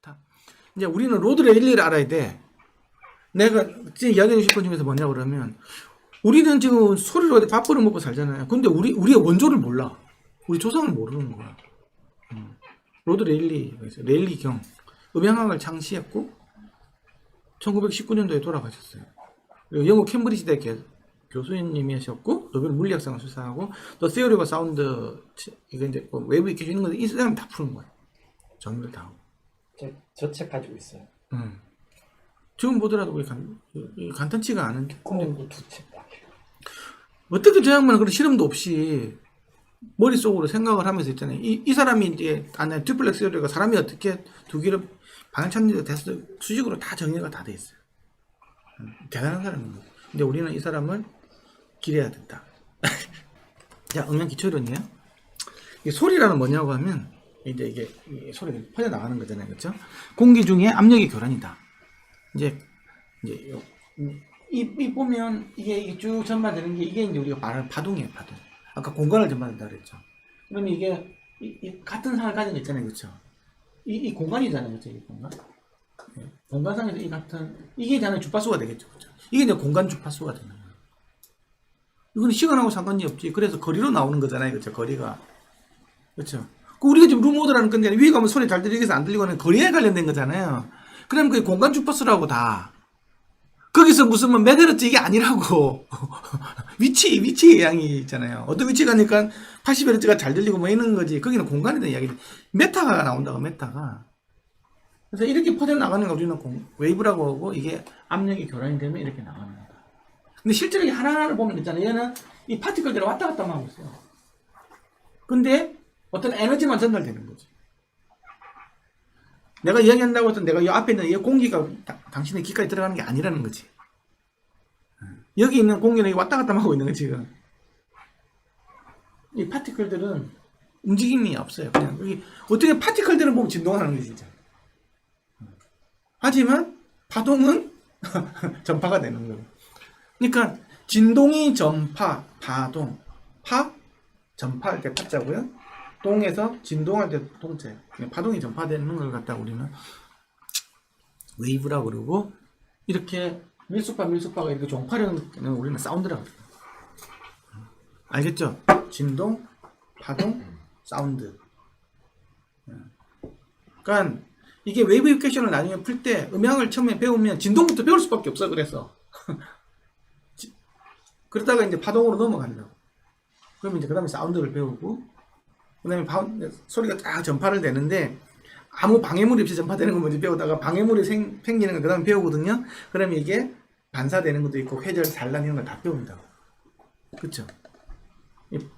좋다. 이제 우리는 로드 레일리를 알아야 돼. 내가 지금 이야기하고 싶은 중에서 뭐냐 그러면 우리는 지금 소리로 밥벌어 먹고 살잖아요. 근데 우리의 원조를 몰라. 우리 조상을 모르는 거야. 로드 레일리, 레일리경 음향학을 창시했고 1919년도에 돌아가셨어요. 그리고 영국 캠브리지 대학 교수님이셨고 노벨 물리학상을 수상하고 또 Theory of Sound 이게 이제 외부 익혀 주는 건데 이 사람이 다 푸는 거예요. 정리를 다 하고. 저 책 가지고 있어요. 지금 보더라도 간단치가 않은. 공부 두 책. 어떻게 저 양반은 그런 실험도 없이 머릿속으로 생각을 하면서 있잖아요. 이 사람이 이제 듀플렉스 요리가 사람이 어떻게 두 개를 방향 찾는 데 대해서 수직으로 다 정리가 다 돼 있어요. 대단한 사람입니다. 근데 우리는 이 사람을 기려야 된다. 자, 음향 기초론이에요. 이 소리라는 뭐냐고 하면 이제 이게 소리가 퍼져 나가는 거잖아요, 그렇죠? 공기 중에 압력의 교란이다. 이제 이 보면 이게 쭉 전달되는 게 이게 이제 우리가 말하는 파동이에요, 파동. 아까 공간을 전달한다 그랬죠. 그러면 이게 이 같은 상을 가진 거 있잖아요, 그렇죠? 이 공간이잖아요, 그렇죠? 이 공간. 네. 공간상에서 이 같은 이게 저는 주파수가 되겠죠, 그렇죠? 이게 이제 공간 주파수가 되는 거예요. 이거는 시간하고 상관이 없지. 그래서 거리로 나오는 거잖아요, 그렇죠? 거리가, 그렇죠? 우리가 지금 룸모드라는 건데 위에 가면 소리 잘 들리겠어 안 들리고 하는 거리에 관련된 거잖아요. 그럼 그게 공간 주파수라고 다. 거기서 무슨 뭐 메가헤르츠 이게 아니라고. 위치 양이 있잖아요. 어떤 위치 가니까 80헤르츠가 잘 들리고 뭐 이런 거지. 거기는 공간에 대한 이야기. 메타가 나온다고, 메타가. 그래서 이렇게 퍼져나가는 거 우리는 웨이브라고 하고 이게 압력이 교란이 되면 이렇게 나가는 거다. 근데 실제로 이 하나하나를 보면 있잖아요. 얘는 이 파티클들이 왔다 갔다 하고 있어요. 근데 어떤 에너지만 전달되는 거지. 내가 이야기한다고 해서 내가 이 앞에 있는 이 공기가 당신의 귓가에 들어가는 게 아니라는 거지. 여기 있는 공기는 왔다 갔다 하고 있는 거지, 지금. 이 파티클들은 움직임이 없어요. 그냥 여기 어떻게 파티클들은 보면 진동하는 거지, 진짜. 하지만 파동은 전파가 되는 거예요. 그러니까 진동이 전파, 파동, 전파할 때 파자고요. 동에서 진동할 때 동체. 파동이 전파되는 걸 갖다 우리는 웨이브라고 그러고, 이렇게 밀수파가 이렇게 종파되는 우리는 사운드라고 그래요. 알겠죠? 진동, 파동, 사운드. 그러니까 이게 웨이브 이퀘이션을 나중에 풀 때 음향을 처음에 배우면 진동부터 배울 수밖에 없어. 그래서 그러다가 이제 파동으로 넘어간다고. 그러면 이제 그 다음에 사운드를 배우고, 그 다음에 소리가 딱 전파를 되는데 아무 방해물이 없이 전파되는 거 먼저 배우다가 방해물이 생기는 거 그 다음에 배우거든요. 그러면 이게 반사되는 것도 있고 회절, 산란 이런 걸 다 배운다고. 그쵸?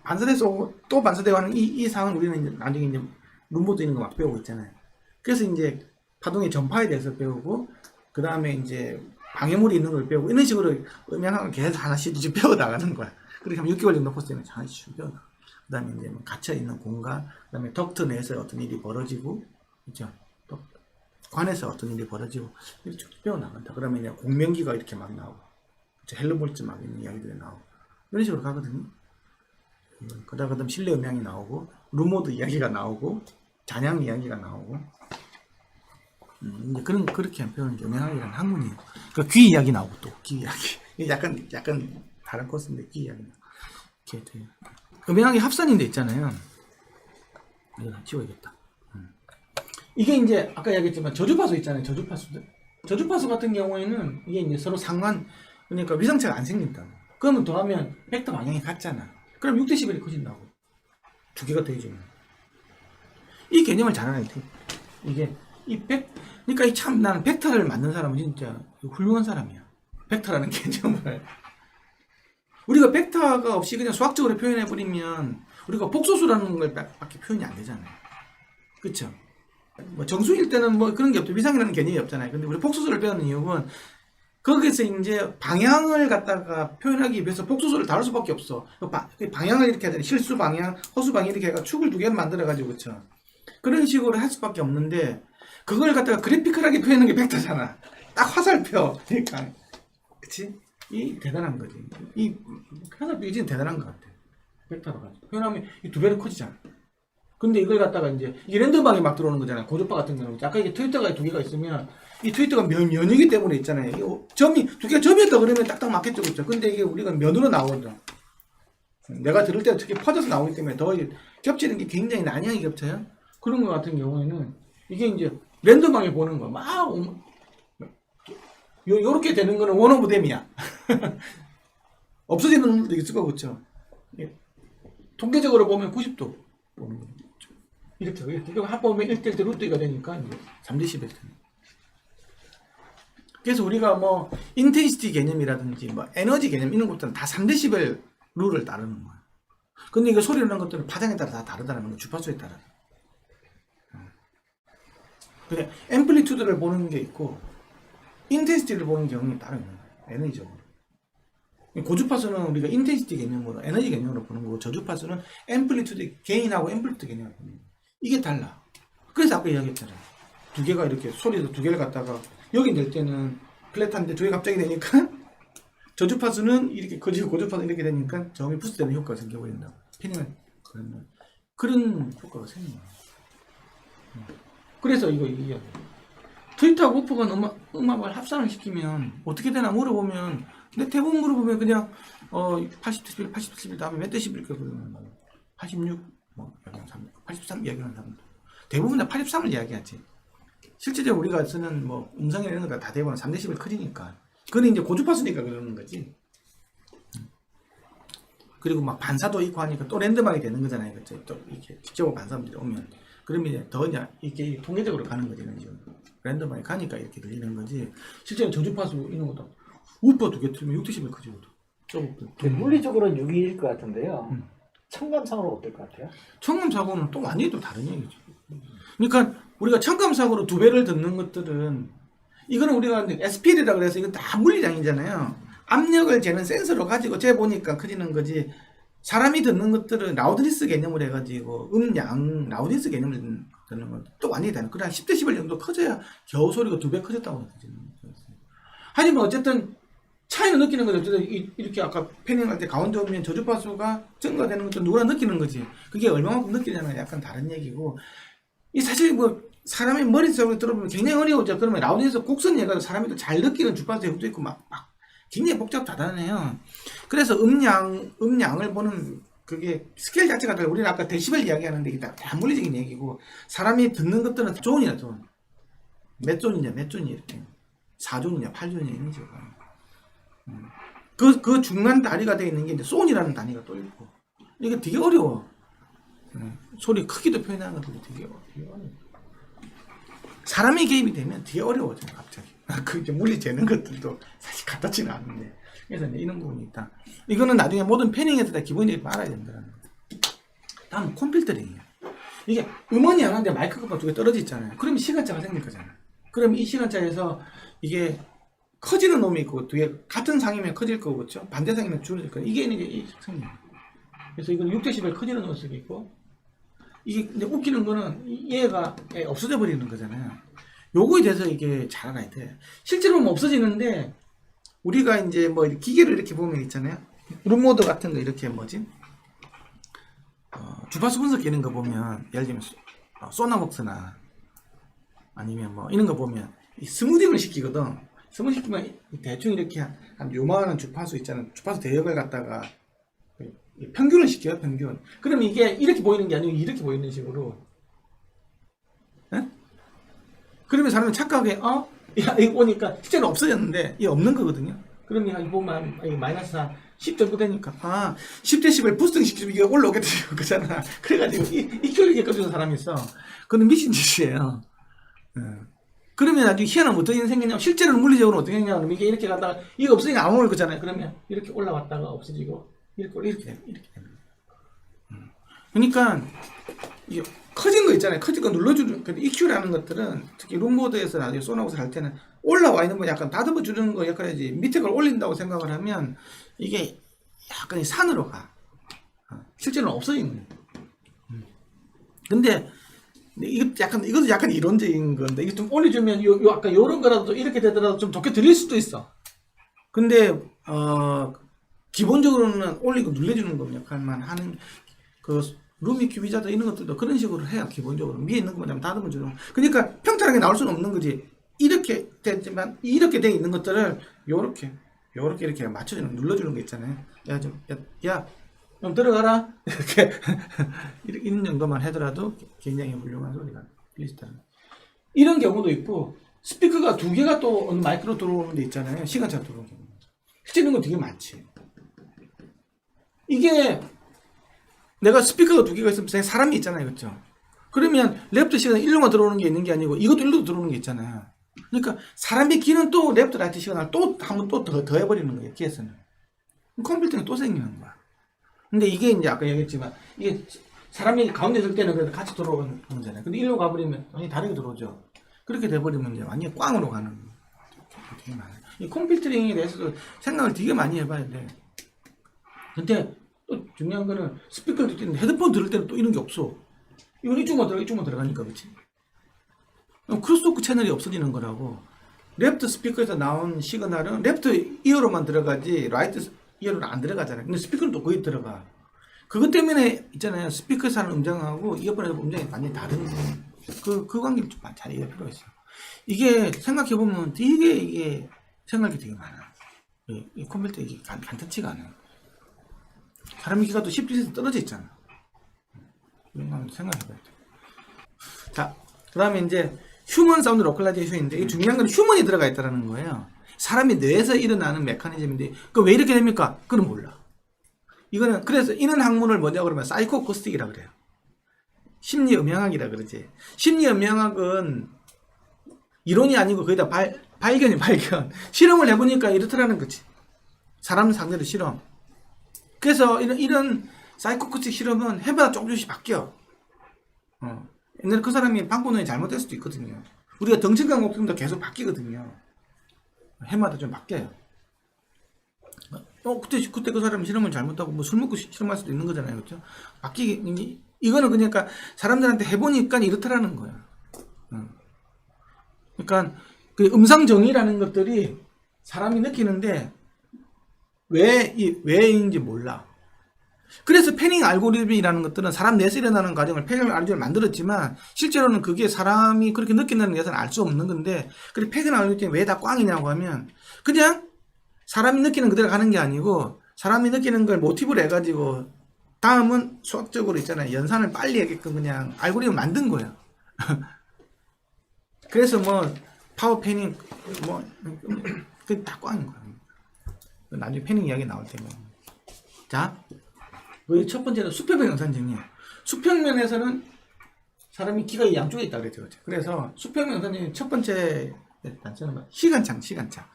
반사돼서 또 반사되고 하는 이 상황 우리는 이제 나중에 이제 룸보드 있는 거 막 배우고 있잖아요. 그래서 이제 파동의 전파에 대해서 배우고, 그 다음에 이제 방해물이 있는 걸 배우고, 이런 식으로 음향학을 계속 하나씩 배워 나가는 거야. 그렇게 하면 6개월 정도 코스에는 하나씩 배워 나가. 그 다음에 이제 갇혀있는 공간, 그 다음에 덕트 내에서 어떤 일이 벌어지고, 그죠? 관에서 어떤 일이 벌어지고, 이렇게 쭉 배워나간다. 그러면 이제 공명기가 이렇게 막 나오고, 헬름홀츠 막 있는 이야기들이 나오고, 이런 식으로 가거든요. 그 다음 실내 음향이 나오고, 루모드 이야기가 나오고, 잔향 이야기가 나오고, 이제 그렇게 배우는 게 음향학이라는 학문이에요. 그러니까 귀 이야기 나오고 또, 귀 이야기. 약간 다른 코스인데, 귀 이야기 나오고. 이렇게 돼요. 음향학이 합산인데 있잖아요. 이거 다 지워야겠다. 이게 이제 아까 이야기했지만 저주파수 있잖아요. 저주파수들. 저주파수 같은 경우에는 이게 이제 서로 그러니까 위상차가 안 생긴다. 그러면 더하면 벡터 방향이 같잖아. 그럼 6dB이 커진다고. 두 개가 더해지면. 이 개념을 잘 알아야 돼. 그러니까 참 나는 벡터를 만든 사람은 진짜 훌륭한 사람이야. 벡터라는 개념을. 우리가 벡터가 없이 그냥 수학적으로 표현해버리면 우리가 복소수라는 걸 밖에 표현이 안 되잖아요. 그쵸? 뭐 정수일 때는 뭐 그런 게 없죠. 위상이라는 개념이 없잖아요. 근데 우리 복소수를 배우는 이유는 거기서 이제 방향을 갖다가 표현하기 위해서 복소수를 다룰 수밖에 없어. 방향을 이렇게 하잖아요. 실수 방향, 허수 방향 이렇게 해가 축을 두 개를 만들어가지고, 그쵸? 그런 식으로 할 수밖에 없는데, 그걸 갖다가 그래피컬하게 표현하는 게 벡터잖아. 딱 화살표. 그러니까. 그치? 이 대단한 거지. 이 화살표 이제는 대단한 것 같아. 벡터로 가지고. 표현하면 이 두 배로 커지잖아. 근데 이걸 갖다가 이제 이게 랜덤하게 막 들어오는 거잖아요. 고주파 같은 경우는 아까 이게 트위터가 두 개가 있으면 이 트위터가 면이기 때문에 있잖아요. 이 점이 두 개가 점이었다 그러면 딱딱 맞겠죠, 그렇죠? 근데 이게 우리가 면으로 나오거든. 내가 들을 때 특히 퍼져서 나오기 때문에 더 겹치는 게 굉장히 난이하게 겹쳐요. 그런 거 같은 경우에는 이게 이제 랜덤하게 보는 거 막 요렇게 되는 거는 원 오브 댐이야. 없어지는 놈들도 있을 거고, 그렇죠? 통계적으로 보면 90도 보는 거죠. 이렇게 합보면 1대1 루트가 되니까 이제 3대11 되는. 그래서 우리가 뭐 인텐시티 개념이라든지 뭐 에너지 개념 이런 것들은 다 3대11 룰을 따르는 거야. 근데 이거 소리를 낸 것들은 파장에 따라 다 다르다는 거, 주파수에 따라. 그래, 앰플리튜드를 보는 게 있고 인텐시티를 보는 경우는 다른 거야. 에너지적으로. 고주파수는 우리가 인텐시티 개념으로 에너지 개념으로 보는 거고 저주파수는 앰플리튜드 게인하고 앰플리튜드 개념으로 보는 거야. 이게 달라. 그래서 아까 이야기했잖아요. 두 개가 이렇게 소리도 두 개를 갖다가 여기 낼 때는 플랫한데 두 개 갑자기 되니까 저주파수는 이렇게 커지고 고주파수는 이렇게 되니까 저음이 부스되는 효과가 생겨버린다고. 패닝을 그런 효과가 생겨요. 그래서 이거 이야기. 트위터하고 우프가 음악을 합산을 시키면 어떻게 되나 물어보면 근데 대부분 물어보면 그냥 80dB, 80dB 다음에 몇 dB 이렇게 부르는 거예요. 86, 뭐 83 이야기하는 사람도 대부분 다 83을 이야기하지. 실제적으로 우리가 쓰는 뭐 음성이나 이런 거 다 대부분 3dB 커지니까 그건 이제 고주파수니까 그러는 거지. 그리고 막 반사도 있고 하니까 또 랜덤하게 되는 거잖아요. 그렇죠? 또 이렇게 직접 반사분들이 오면 그러면 이제 더 이제 이게 통계적으로 가는 거지. 이런 식으로. 랜덤하게 가니까 이렇게 들리는 거지. 실제로 저주파수 이런 것도 우퍼 두 개 틀면 6dB 커지거든. 물리적으로는 6일일 것 같은데요. 청감상으로 어떨 것 같아요? 청감사고는 또 완전히 또 다른 얘기죠. 그러니까 우리가 청감사고로 두 배를 듣는 것들은 이거는 우리가 SPL이라고 해서 이건 다 물리량이잖아요. 압력을 재는 센서로 가지고 재보니까 커지는 거지. 사람이 듣는 것들은 라우드니스 개념을 해가지고 음량 라우드니스 개념을 듣는 건 또 완전히 다른. 그냥 10dB 정도 커져야 겨우 소리가 두 배 커졌다고 느껴지는 거죠. 하지만 어쨌든 차이는 느끼는 거죠. 어쨌든 이렇게 아까 패닝할 때 가운데 오면 저주파수가 증가되는 것도 누구나 느끼는 거지. 그게 얼마만큼 느끼냐는 약간 다른 얘기고. 이 사실 뭐 사람의 머릿속에 들어보면 굉장히 어려우죠. 그러면 라우드에서 곡선 얘가 사람이 잘 느끼는 주파수 형도 있고 막 굉장히 복잡하다네요. 그래서 음량을 보는 그게 스케일 자체가 달라. 우리는 아까 데시벨 이야기하는데 이게 다 물리적인 얘기고 사람이 듣는 것들은 존이야, 존. 몇 존이냐, 몇 존이 이렇게 4존이냐, 8존이냐 이런 식으로. 그 중간 다리가 되어 있는 게 이제 손이라는 단위가 또 있고 이게 되게 어려워. 소리 크기도 표현하는 것도 되게 어려워. 사람이 개입이 되면 되게 어려워져요, 갑자기. 그 이제 물리 재는 것들도 사실 갖다치는 않는데. 그래서 이제 이런 부분이 있다. 이거는 나중에 모든 패닝에서 다 기본적으로 알아야 된다는 거. 다음 컴필터링이에요. 이게 음원이 하나인데 마이크가 두 개 떨어져 있잖아요. 그러면 시간차가 생길 거잖아요. 그러면 이 시간차에서 이게 커지는 놈이 있고 두 개 같은 상이면 커질 거고 그렇죠? 반대 상이면 줄어들 거예요. 이게 이제 생겨요. 그래서 이건 6dB 커지는 놈이 있고 이게 근데 웃기는 거는 얘가 없어져 버리는 거잖아요. 요거에 대해서 이게 잘 알아야 돼. 실제로 뭐 없어지는데 우리가 이제 뭐 기계를 이렇게 보면 있잖아요. 룸모드 같은 거 이렇게 뭐지? 주파수 분석 이런 거 보면 예를 들면 소나웍스나 아니면 뭐 이런 거 보면 이 스무딩을 시키거든. 스무딩 시키면 대충 이렇게 한 요만한 주파수 있잖아요. 주파수 대역을 갖다가 평균을 시켜요, 평균. 그럼 이게 이렇게 보이는 게 아니고 이렇게 보이는 식으로. 네? 그러면 사람이 착각해, 야, 이거 보니까 실제로 없어졌는데, 이게 없는 거거든요. 그러면 이거 보면, 마이너스 한 10 정도 되니까, 10dB 부스팅 시키면 이게 올라오게 되는 거잖아. 그래가지고, 이 큐를 꺼주는 사람이 있어. 그건 미친 짓이에요. 그러면 나중에 희한한 어떤 일이 생기냐면, 실제로는 물리적으로 어떻게 생기냐면, 이게 이렇게 가다가, 이거 없으니까 안 오를 거잖아요. 그러면 이렇게 올라갔다가 없어지고, 이렇게 되는 거예요. 그러니까, 이게 커진 거 있잖아요. 커진 거 눌러주는, 근데 EQ라는 것들은 특히 룸모드에서 나중에 소나웃을 할 때는 올라와 있는 거 약간 다듬어 주는 거 역할이지 밑에 걸 올린다고 생각을 하면 이게 약간 산으로 가. 실제로는 없어지는 거예요. 근데 이것도 약간 이론적인 건데 이게 좀 올려주면 아까 요런 거라도 이렇게 되더라도 좀 좋게 들릴 수도 있어. 근데 기본적으로는 올리고 눌러주는 거 역할만 하는 그 루미 큐비자드 이런 것들도 그런 식으로 해야 기본적으로 위에 있는 것만 다듬어 주는. 그러니까 평탄하게 나올 수는 없는 거지. 이렇게 되지만 이렇게 돼 있는 것들을 요렇게 이렇게 맞춰주는 눌러주는 거 있잖아요. 좀 들어가라 이렇게 있는 정도만 하더라도 굉장히 훌륭한 소리가 들리시다는. 이런 경우도 있고 스피커가 두 개가 또 마이크로 들어오는 데 있잖아요. 시간차 들어오는 경우. 실제 이런 거 되게 많지. 이게 내가 스피커가 두 개가 있으면 사람이 있잖아요. 그렇죠? 그러면 랩트 시간에 일로만 들어오는 게 있는 게 아니고 이것도 일로 들어오는 게 있잖아요. 그러니까 사람의 귀는 또 랩트 라이트 시간을 또 한 번 또 더 해버리는 거예요. 귀에서는. 컴퓨터는 또 생기는 거야. 근데 이게 이제 아까 얘기했지만 이게 사람이 가운데 있을 때는 그래도 같이 들어오는 거잖아요. 근데 일로 가버리면 완전히 다르게 들어오죠. 그렇게 돼버리면 이제 완전히 꽝으로 가는 되게 많아요. 이 컴퓨터링에 대해서도 생각을 되게 많이 해봐야 돼. 근데 또 중요한 거는 스피커를 듣는 헤드폰 들을 때는 또 이런 게 없어. 이건 이쪽만 들어가니까 그렇지. 크로스토크 채널이 없어지는 거라고. 레프트 스피커에서 나온 시그널은 레프트 이어로만 들어가지 라이트 이어로는 안 들어가잖아요. 근데 스피커는 또 거의 들어가. 그것 때문에 있잖아요. 스피커에서 하는 음장하고 이어폰에서 음장이 완전히 다른 그 관계를 좀 잘 이해할 필요가 있어. 이게 생각해보면 되게 이게 생각이 되게 많아. 이 컴퓨터 이게 간단치가 않아. 사람의 귀가 또 17에서 떨어져 있잖아. 이런 거 한번 생각해봐야 돼. 자, 그 다음에 이제 휴먼 사운드 로컬라이제이션인데 이 중요한 건 휴먼이 들어가 있다는 거예요. 사람이 뇌에서 일어나는 메커니즘인데 그 왜 이렇게 됩니까? 그건 몰라. 이거는 그래서 이런 학문을 뭐냐고 그러면 사이코코스틱이라 그래요. 심리음향학이라 그러지. 심리음향학은 이론이 아니고 거의 다 발견이 발견. 실험을 해보니까 이렇더라는 거지. 사람 상대로 실험. 그래서 이런 사이코코스틱 실험은 해마다 조금씩 바뀌어. 옛날에 그 사람이 방법론이 잘못될 수도 있거든요. 우리가 덩치강 목표도 계속 바뀌거든요. 해마다 좀 바뀌어요. 그때 그 사람이 실험을 잘못하고 뭐 술 먹고 실험할 수도 있는 거잖아요. 그렇죠? 이거는 그러니까 사람들한테 해보니까 이렇더라는 거야. 그러니까 그 음상정의라는 것들이 사람이 느끼는데 왜인지 몰라. 그래서 패닝 알고리즘이라는 것들은 사람 뇌에서 일어나는 과정을 패닝 알고리즘을 만들었지만 실제로는 그게 사람이 그렇게 느낀다는 것은 알 수 없는 건데 그래 패닝 알고리즘이 왜 다 꽝이냐고 하면 그냥 사람이 느끼는 그대로 가는 게 아니고 사람이 느끼는 걸 모티브로 해가지고 다음은 수학적으로 있잖아요. 연산을 빨리 하게끔 그냥 알고리즘 만든 거예요. 그래서 뭐 파워 패닝 뭐 그게 다 꽝인 거예요. 나중에 패닝 이야기 나올 때면. 자, 첫 번째는 수평면 연산 정리예요. 수평면에서는 사람이 귀가 양쪽에 있다 그랬죠. 그래서 수평면 연산 정리 첫 번째 단서는 시간차.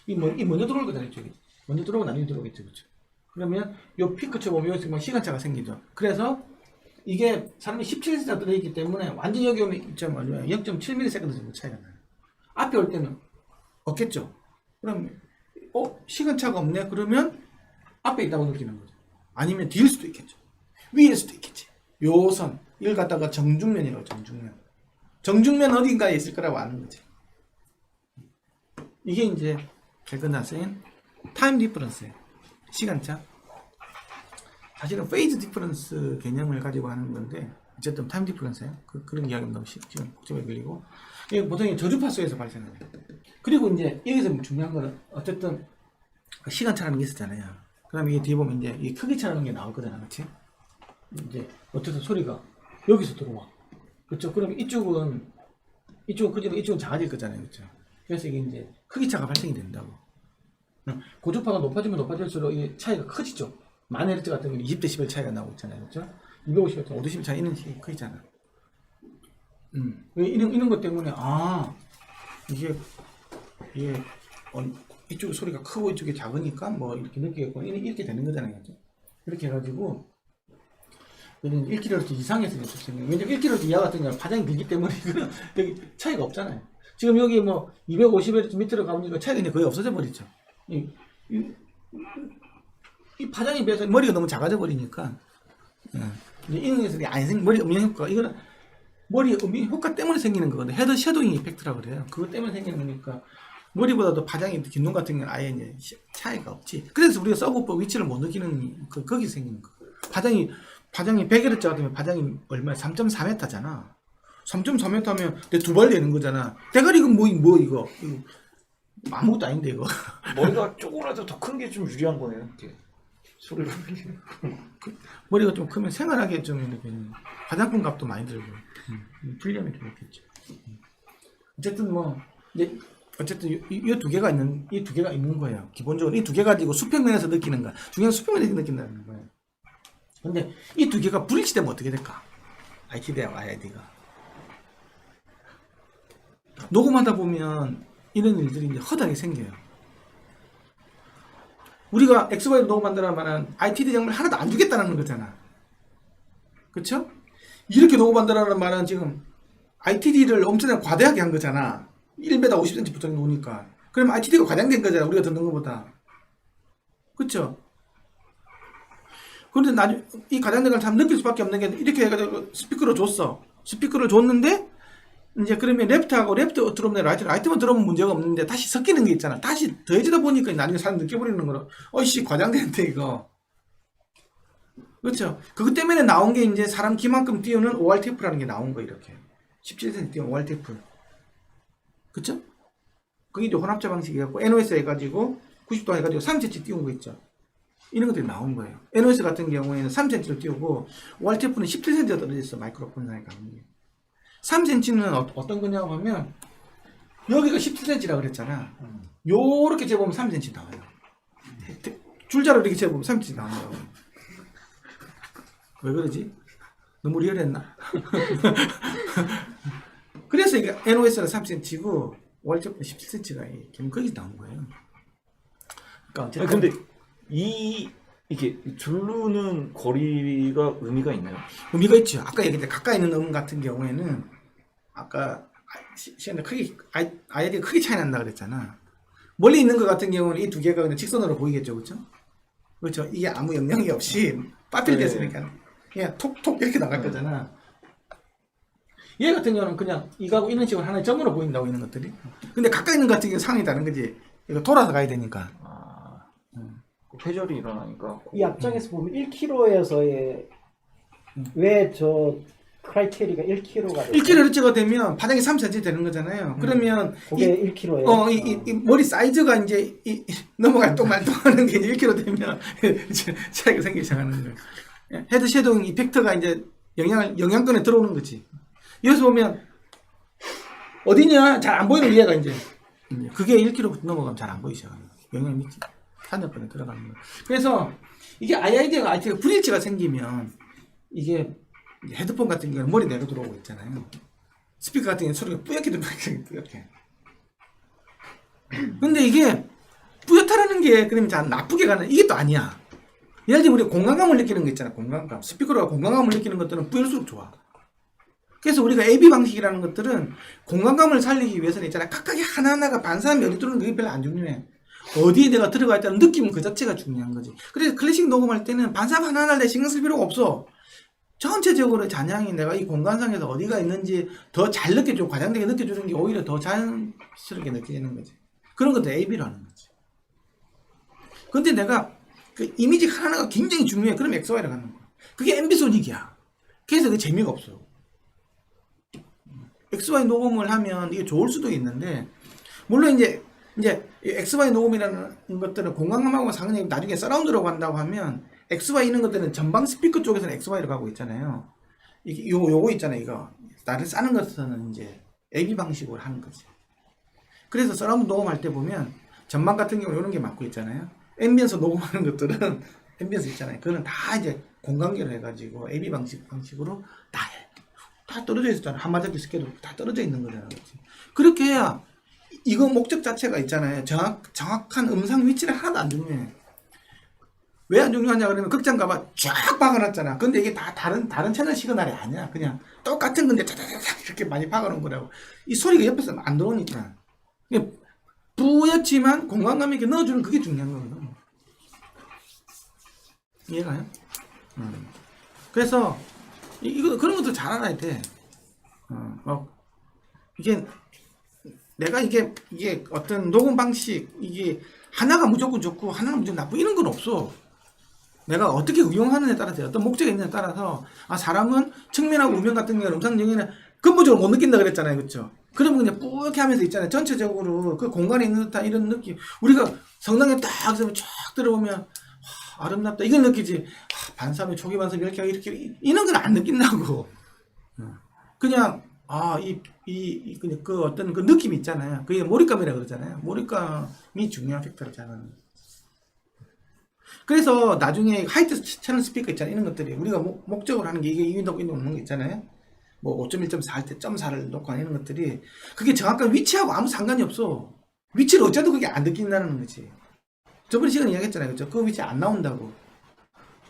이 먼저 들어올 거잖아요. 이쪽에. 먼저 들어오고 나중에 들어오겠죠. 그렇죠? 그러면 요 피크처럼 여기서 뭐 시간차가 생기죠. 그래서 이게 사람이 17cm가 들어있기 때문에 완전 여기 오면 0.7ms 정도 차이가 나요. 앞에 올 때는 없겠죠. 그럼 시간차가 없네. 그러면 앞에 있다고 느끼는 거죠. 아니면 뒤일 수도 있겠죠. 위일 수도 있겠지. 요 선, 이걸 갖다가 정중면이라고, 정중면 어딘가에 있을 거라고 아는 거지. 이게 이제 개근하신 타임 디퍼런스예요. 시간차. 사실은 페이즈 디퍼런스 개념을 가지고 하는 건데 어쨌든 타임 디퍼런스예요. 그런 이야기는 너무 지금 복잡해 걸리고 이게 보통 저주파수에서 발생해요. 그리고 이제 여기서 중요한 거는 어쨌든 시간차라는 게 있었잖아요. 그다음에 이게 뒤에 보면 이제 이 크기차라는 게 나올 거잖아, 그렇지? 이제 어쨌든 소리가 여기서 들어와, 그렇죠? 그럼 이쪽은 크지만 이쪽은 작아질 거잖아요, 그렇죠? 그래서 이게 이제 크기차가 발생이 된다고. 고주파가 높아지면 높아질수록 이게 차이가 커지죠. 1000Hz 같은 경우는 20대 11 차이가 나오고 있잖아요, 그렇죠? 250 같은 5대 10 차이 있는 게 크잖아. 이런 것 때문에 이게 이쪽 소리가 크고 이쪽이 작으니까 뭐 이렇게 느끼겠고 이렇게 되는 거잖아요, 그렇죠? 이렇게 해가지고 1kHz 이상에서 연습생이에요. 왜냐면 1kHz 이하 같은 경우는 파장이 길기 때문에 이거는 여기 차이가 없잖아요. 지금 여기 뭐 250Hz 밑으로 가보니까 차이가 이제 거의 없어져 버리죠. 이 파장에 비해서 머리가 너무 작아져 버리니까 이제 이런 것들이 머리 음영 효과, 이거는 머리 음영 효과 때문에 생기는 거거든요. 헤드 섀도잉 이펙트라고 그래요. 그것 때문에 생기는 거니까 머리보다도 파장이 긴 놈 같은 경우는 아예 이제 차이가 없지. 그래서 우리가 서브법 위치를 못 느끼는 거기서 생기는 거. 파장이 파장이 100Hz 같으면 파장이 얼마야? 3.4m잖아. 3.4m면 내 두 발 되는 거잖아. 대가리 이거 뭐 이거 아무것도 아닌데 이거. 머리가 조금이라도 더 큰 게 좀 유리한 거네요. 이렇게 소리를 머리가 좀 크면 생활하기에 좀 이렇게 화장품 값도 많이 들고 불리함이 좀 있겠죠. 어쨌든 뭐 이제 어쨌든 이 두 개가 있는 거예요. 기본적으로 이 두 개 가지고 수평면에서 느끼는 거, 중요한 수평면에서 느낀다는 거예요. 근데 이 두 개가 불일치되면 어떻게 될까? ITD하고 IID가 녹음하다 보면 이런 일들이 이제 허다하게 생겨요. 우리가 XY로 녹음한다는 말은 ITD 장비를 하나도 안 주겠다는 거잖아. 그쵸? 이렇게 녹음한다는 말은 지금 ITD를 엄청나게 과대하게 한 거잖아. 1m 50cm 붙어 놓으니까. 그러면 ITD가 과장된 거잖아. 우리가 듣는 것보다. 그쵸? 그런데 나중에 이 과장된 걸 참 느낄 수밖에 없는 게 이렇게 해가지고 스피커를 줬어. 스피커를 줬는데 이제 그러면 레프트하고 레프트 들어오면 라이트만 들어오면 문제가 없는데 다시 섞이는 게 있잖아. 다시 더해지다 보니까 나중에 사람 느껴버리는 거라. 어이씨 과장됐는데 이거. 그렇죠. 그것 때문에 나온 게 이제 사람 키만큼 띄우는 OR 테이프라는 게 나온 거 이렇게. 17cm 띄우는 OR 테이프. 그렇죠? 그게 이제 혼합자 방식이갖고 NOS 해가지고 90도 해가지고 3cm 띄운 거 있죠. 이런 것들이 나온 거예요. NOS 같은 경우에는 3cm를 띄우고 OR 테이프는 17cm가 떨어져 있어. 마이크로폰 상에 가는 게. 3cm는 어떤 거냐고 하면 여기가 17cm라 그랬잖아. 요렇게 재보면 3cm 나와요. 줄자로 이렇게 재보면 3cm 나온다고. 왜 그러지? 너무 리얼했나? 그래서 이게 NOS는 3cm고 월제품 17cm가 거기 나온 거예요. 그러니까 어쨌든 근데 이게 두르는 거리가 의미가 있나요? 의미가 있죠. 아까 얘기했던 가까이 있는 음 같은 경우에는 아까 시간에 크게 IID가 크게 차이 난다 그랬잖아. 멀리 있는 것 같은 경우는 이 두 개가 그냥 직선으로 보이겠죠, 그렇죠? 그렇죠. 이게 아무 영향이 없이 빠뜨렸으니까 그냥 톡톡 이렇게 나갈 거잖아. 얘 같은 경우는 그냥 이거하고 이런 식으로 하나의 점으로 보인다고 있는 것들이. 근데 가까이 있는 것 같은 경우는 상황이 다른 거지. 이거 돌아서 가야 되니까. 회절이 일어나니까 이 앞장에서 보면 1km에서의 왜 저 크라이테리가 1km가 1kHz가 되면 파장이 3cm 되는 거잖아요. 그러면 그게 1km예요. 이 머리 사이즈가 이제 넘어갈 동 말동 하는 게 1kg 되면 차이가 생기기 시작하는 거예요. 헤드 섀도잉 이펙트가 이제 영향권에 들어오는 거지. 여기서 보면 어디냐 잘 안 보이는 얘가 이제 그게 1kg 넘어가면 잘 안 보이기 시작합니다. 영향 미치 산업권에 들어가는 거예요. 그래서 이게 IID가 불일치가 생기면 이게 헤드폰 같은 경우는 머리 내로 들어오고 있잖아요. 스피커 같은 경우는 소리가 뿌옇게 들어가요. 뿌옇게. 근데 이게 뿌옇다라는 게 그러면 잘 나쁘게 가는 이게 또 아니야. 예를 들면 우리 공간감을 느끼는 거 있잖아. 공간감. 스피커로 공간감을 느끼는 것들은 뿌옇을수록 좋아. 그래서 우리가 AB 방식이라는 것들은 공간감을 살리기 위해서는 있잖아. 각각의 하나하나가 반사하면 어디 들어오는 게 별로 안 중요해. 어디에 내가 들어가 있다는 느낌 그 자체가 중요한 거지. 그래서 클래식 녹음할 때는 반사 하나하나 내 신경 쓸 필요가 없어. 전체적으로 잔향이 내가 이 공간상에서 어디가 있는지 더 잘 느껴주고 과장되게 느껴주는 게 오히려 더 자연스럽게 느껴지는 거지. 그런 것도 AB라는 거지. 근데 내가 그 이미지 하나가 굉장히 중요해. 그럼 XY로 가는 거야. 그게 앰비소닉이야. 그래서 그게 재미가 없어. XY 녹음을 하면 이게 좋을 수도 있는데, 물론 이제 XY 녹음이라는 것들은 공간감하고 상관이 나중에 서라운드로 간다고 하면 XY 있는 것들은 전방 스피커 쪽에서는 XY로 가고 있잖아요. 이게 요거 있잖아요. 이거 나를 싸는 것은 이제 AB 방식으로 하는 거지. 그래서 서라운드 녹음할 때 보면 전방 같은 경우 이런 게 맞고 있잖아요. 앰비언스 녹음하는 것들은 앰비언스 있잖아요. 그거는 다 이제 공간계로 해가지고 AB 방식으로 다 해. 다 떨어져 있었잖아. 한마디씩 스케도 다 떨어져 있는 거잖아. 그렇지? 그렇게 해야 이거 목적 자체가 있잖아요. 정확한 음상 위치를 하나도 안 중요해. 왜 안 중요하냐 그러면 극장 가봐 쫙 박아놨잖아. 근데 이게 다 다른 채널 시그널이 아니야. 그냥 똑같은 건데 짜자자자 이렇게 많이 박아놓은 거라고. 이 소리가 옆에서 안 들어오니까. 뿌옇지만 공간감 있게 넣어주는 그게 중요한 거거든. 이해가요? 그래서 이거 그런 것도 잘 알아야 돼. 이게 내가 이게 어떤 녹음 방식 이게 하나가 무조건 좋고 하나는 무조건 나쁘고 이런 건 없어. 내가 어떻게 응용하느냐에 따라서 어떤 목적이 있느냐에 따라서 사람은 측면하고 우면 같은 경우는 음상 정의는 근본적으로 못 느낀다 그랬잖아요. 그렇죠? 그러면 그냥 뿌옇게 하면서 있잖아요. 전체적으로 그 공간에 있는 듯한 이런 느낌. 우리가 성당에 딱 쫙 들어오면 아름답다 이걸 느끼지. 반사면 초기 반사면 이렇게 하고 이렇게 이런 건 안 느낀다고. 그냥 그냥 그 어떤 그 느낌이 있잖아요. 그게 몰입감이라고 그러잖아요. 몰입감이 중요한 팩터로 작용하는. 그래서 나중에 하이트 채널 스피커 있잖아요. 이런 것들이 우리가 목적으로 하는 게 이게 이윈도우 없는 거 있잖아요. 뭐 5.1.4 할 때 0.4를 놓고 하는 이런 것들이 그게 정확한 위치하고 아무 상관이 없어. 위치를 어째도 그게 안 느낀다는 거지. 저번에 시간에 이야기했잖아요. 그죠? 그 위치에 안 나온다고.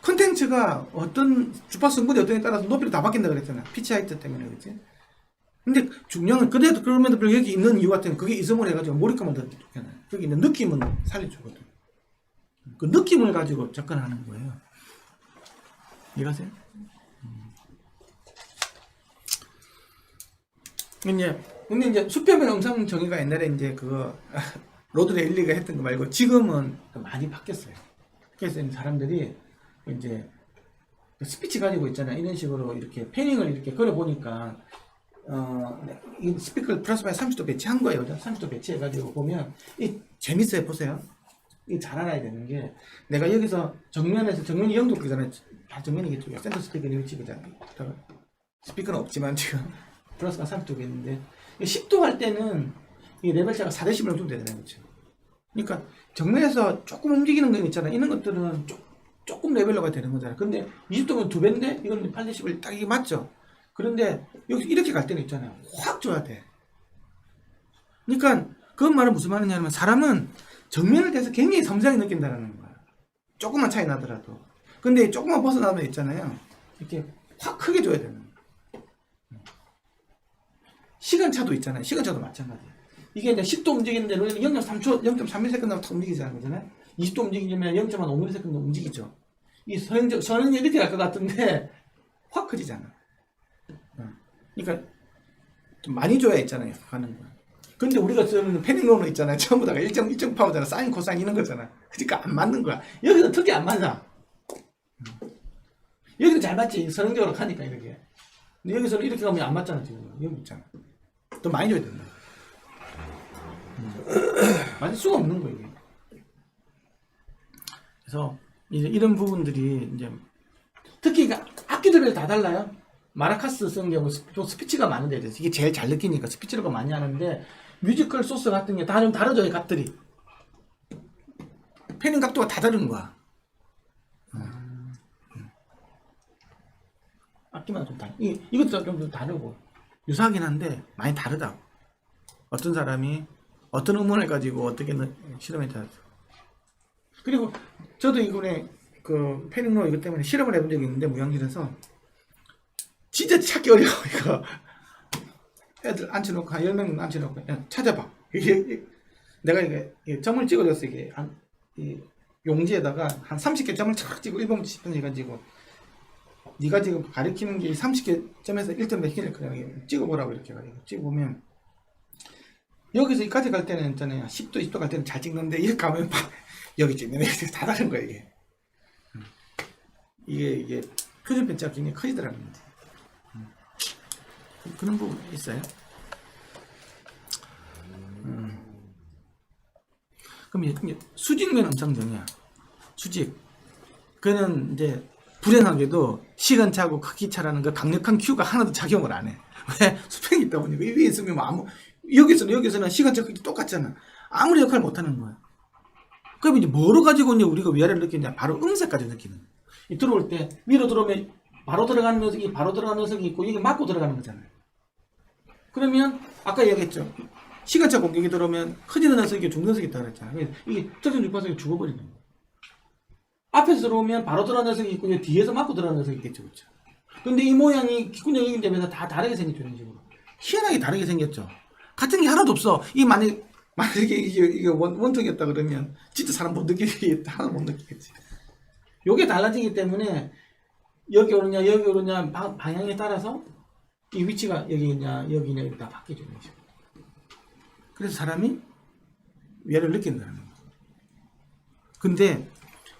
컨텐츠가 어떤 주파수 성분이 어떤에 따라서 높이를 다 바뀐다 그랬잖아. 피치 하이트 때문에 그렇지. 근데 중요한 건 그래도 그럼에도 불구하고 여기 있는 이유 같은 그게 있음을 해가지고 몰입감을 더 느끼잖아요. 여기 있는 느낌은 살려주거든. 그 느낌을 가지고 접근하는 거예요. 이해가세요? 근데 이제 수평면 음성 정의가 옛날에 이제 그거 로드 레일리가 했던 거 말고 지금은 많이 바뀌었어요. 그래서 사람들이 이제 스피치 가지고 있잖아요. 이런 식으로 이렇게 패닝을 이렇게 걸어 보니까 이 스피커를 플러스 마이너스 30도 배치한 거예요. 30도 배치해가지고 보면 이 재밌어요. 보세요. 이 잘 알아야 되는 게 내가 여기서 정면이 0도 그잖아요. 다 정면이겠죠. 센터 스피커는 이렇게 찍잖아요. 스피커는 없지만 지금 플러스가 30도가 있는데 10도 할 때는 이 레벨차가 4대10을 정도 되잖아요. 그렇죠? 그러니까 정면에서 조금 움직이는 거 있잖아요. 이런 것들은 조금 레벨로가 되는 거잖아요. 근데 20도면 2배인데 이건 8대10을 딱 이게 맞죠? 그런데 여기 이렇게 갈 때는 있잖아요. 확 줘야 돼. 그러니까 그 말은 무슨 말이냐면 사람은 정면을 대해서 굉장히 섬세하게 느낀다는 거야. 조금만 차이 나더라도. 근데 조금만 벗어나면 있잖아요. 이렇게 확 크게 줘야 되는 거야. 시간차도 있잖아요. 시간차도 마찬가지예요. 이게 이제 10도 움직이는데 0.3초, 0.3ms 탁 움직이잖아요. 그잖아요. 20도 움직이면 0.5ms 움직이죠. 이 선행이 이렇게 갈 것 같은데 확 커지잖아. 그러니까 좀 많이 줘야 있잖아요. 가는 거. 근데 우리가 쓰는 패닝로는 있잖아요. 전부 다가 일정 파워잖아. 사인, 코사인 이런 거잖아. 그러니까 안 맞는 거야. 여기서 특히 안 맞아. 여기는 잘 맞지. 선행적으로 가니까 이렇게. 근데 여기서는 이렇게 가면 안 맞잖아. 지금 여기 있잖아. 더 많이 줘야 된다. 맞을 수가 없는 거예요. 이게. 그래서 이제 이런 부분들이 이제 특히 악기들을 다 달라요. 마라카스 쓰는 경우 좀 스피치가 많은데 이게 제일 잘 느끼니까 스피치를 많이 하는데 뮤지컬 소스 같은 게 다 좀 다르죠. 이 값들이 패닝 각도가 다 다른 거야. 악기마다 좀 다르. 이것도 좀 다르고 유사하긴 한데 많이 다르다고. 어떤 사람이 어떤 음원을 가지고 어떻게 실험에 따라서. 그리고 저도 이번에 그 패닝로 이것 때문에 실험을 해본 적이 있는데 무용실에서 진짜 찾기 어려워. 이거 애들 앉혀놓고 한 10명 앉혀놓고 그냥 찾아봐. 이게 내가 이게 점을 찍어줬어. 이게 이 용지에다가 한 30개 점을 착 찍고 1번 10번 해가지고 네가 지금 가리키는 게 30개 점에서 1점 몇 개를 그냥 찍어보라고 이렇게 해가지고 찍어보면 여기서 여기까지 갈 때는 있잖아요. 10도 20도 갈 때는 잘 찍는데 이렇게 가면 여기 찍는 게 다 다른 거야. 이게 표준 편차가 굉장히 커지더라는 거지. 그런 부분이 있어요. 그럼 이제 수직면 음성 정의야. 수직. 그는 이제 불행하게도 시간차고 크기차라는 그 강력한 큐가 하나도 작용을 안 해. 왜? 수평이 있다 보니까 이 위에 있으면 여기서는 시간차 크기 똑같잖아. 아무리 역할을 못 하는 거야. 그럼 이제 뭐로 가지고 이제 우리가 위아래를 느끼냐? 바로 음색까지 느끼는 거야. 이 들어올 때 위로 들어오면 바로 들어가는 녀석이 바로 들어가는 녀석이 있고 이게 맞고 들어가는 거잖아요. 그러면 아까 얘기했죠. 시간차 공격이 들어오면 커지는 녀석이 죽는 녀석이 있다고 그랬잖아요. 이게 특정 주파수가 죽어버리는 거예요. 앞에서 들어오면 바로 들어가는 녀석이 있고 뒤에서 맞고 들어가는 녀석이 있겠죠. 그렇죠? 근데 이 모양이 기꾼형이기 때문에 다 다르게 생겼죠. 이런 식으로. 희한하게 다르게 생겼죠. 같은 게 하나도 없어. 만약에 이게 원통이었다 그러면 진짜 사람 못 느끼겠지. 하나도 못 느끼겠지. 요게 달라지기 때문에 여기 오느냐 여기 오느냐 방향에 따라서 이 위치가 여기냐 여기냐 이렇게 다 바뀌죠. 그래서 사람이 위아래를 느낀다는 거예요. 근데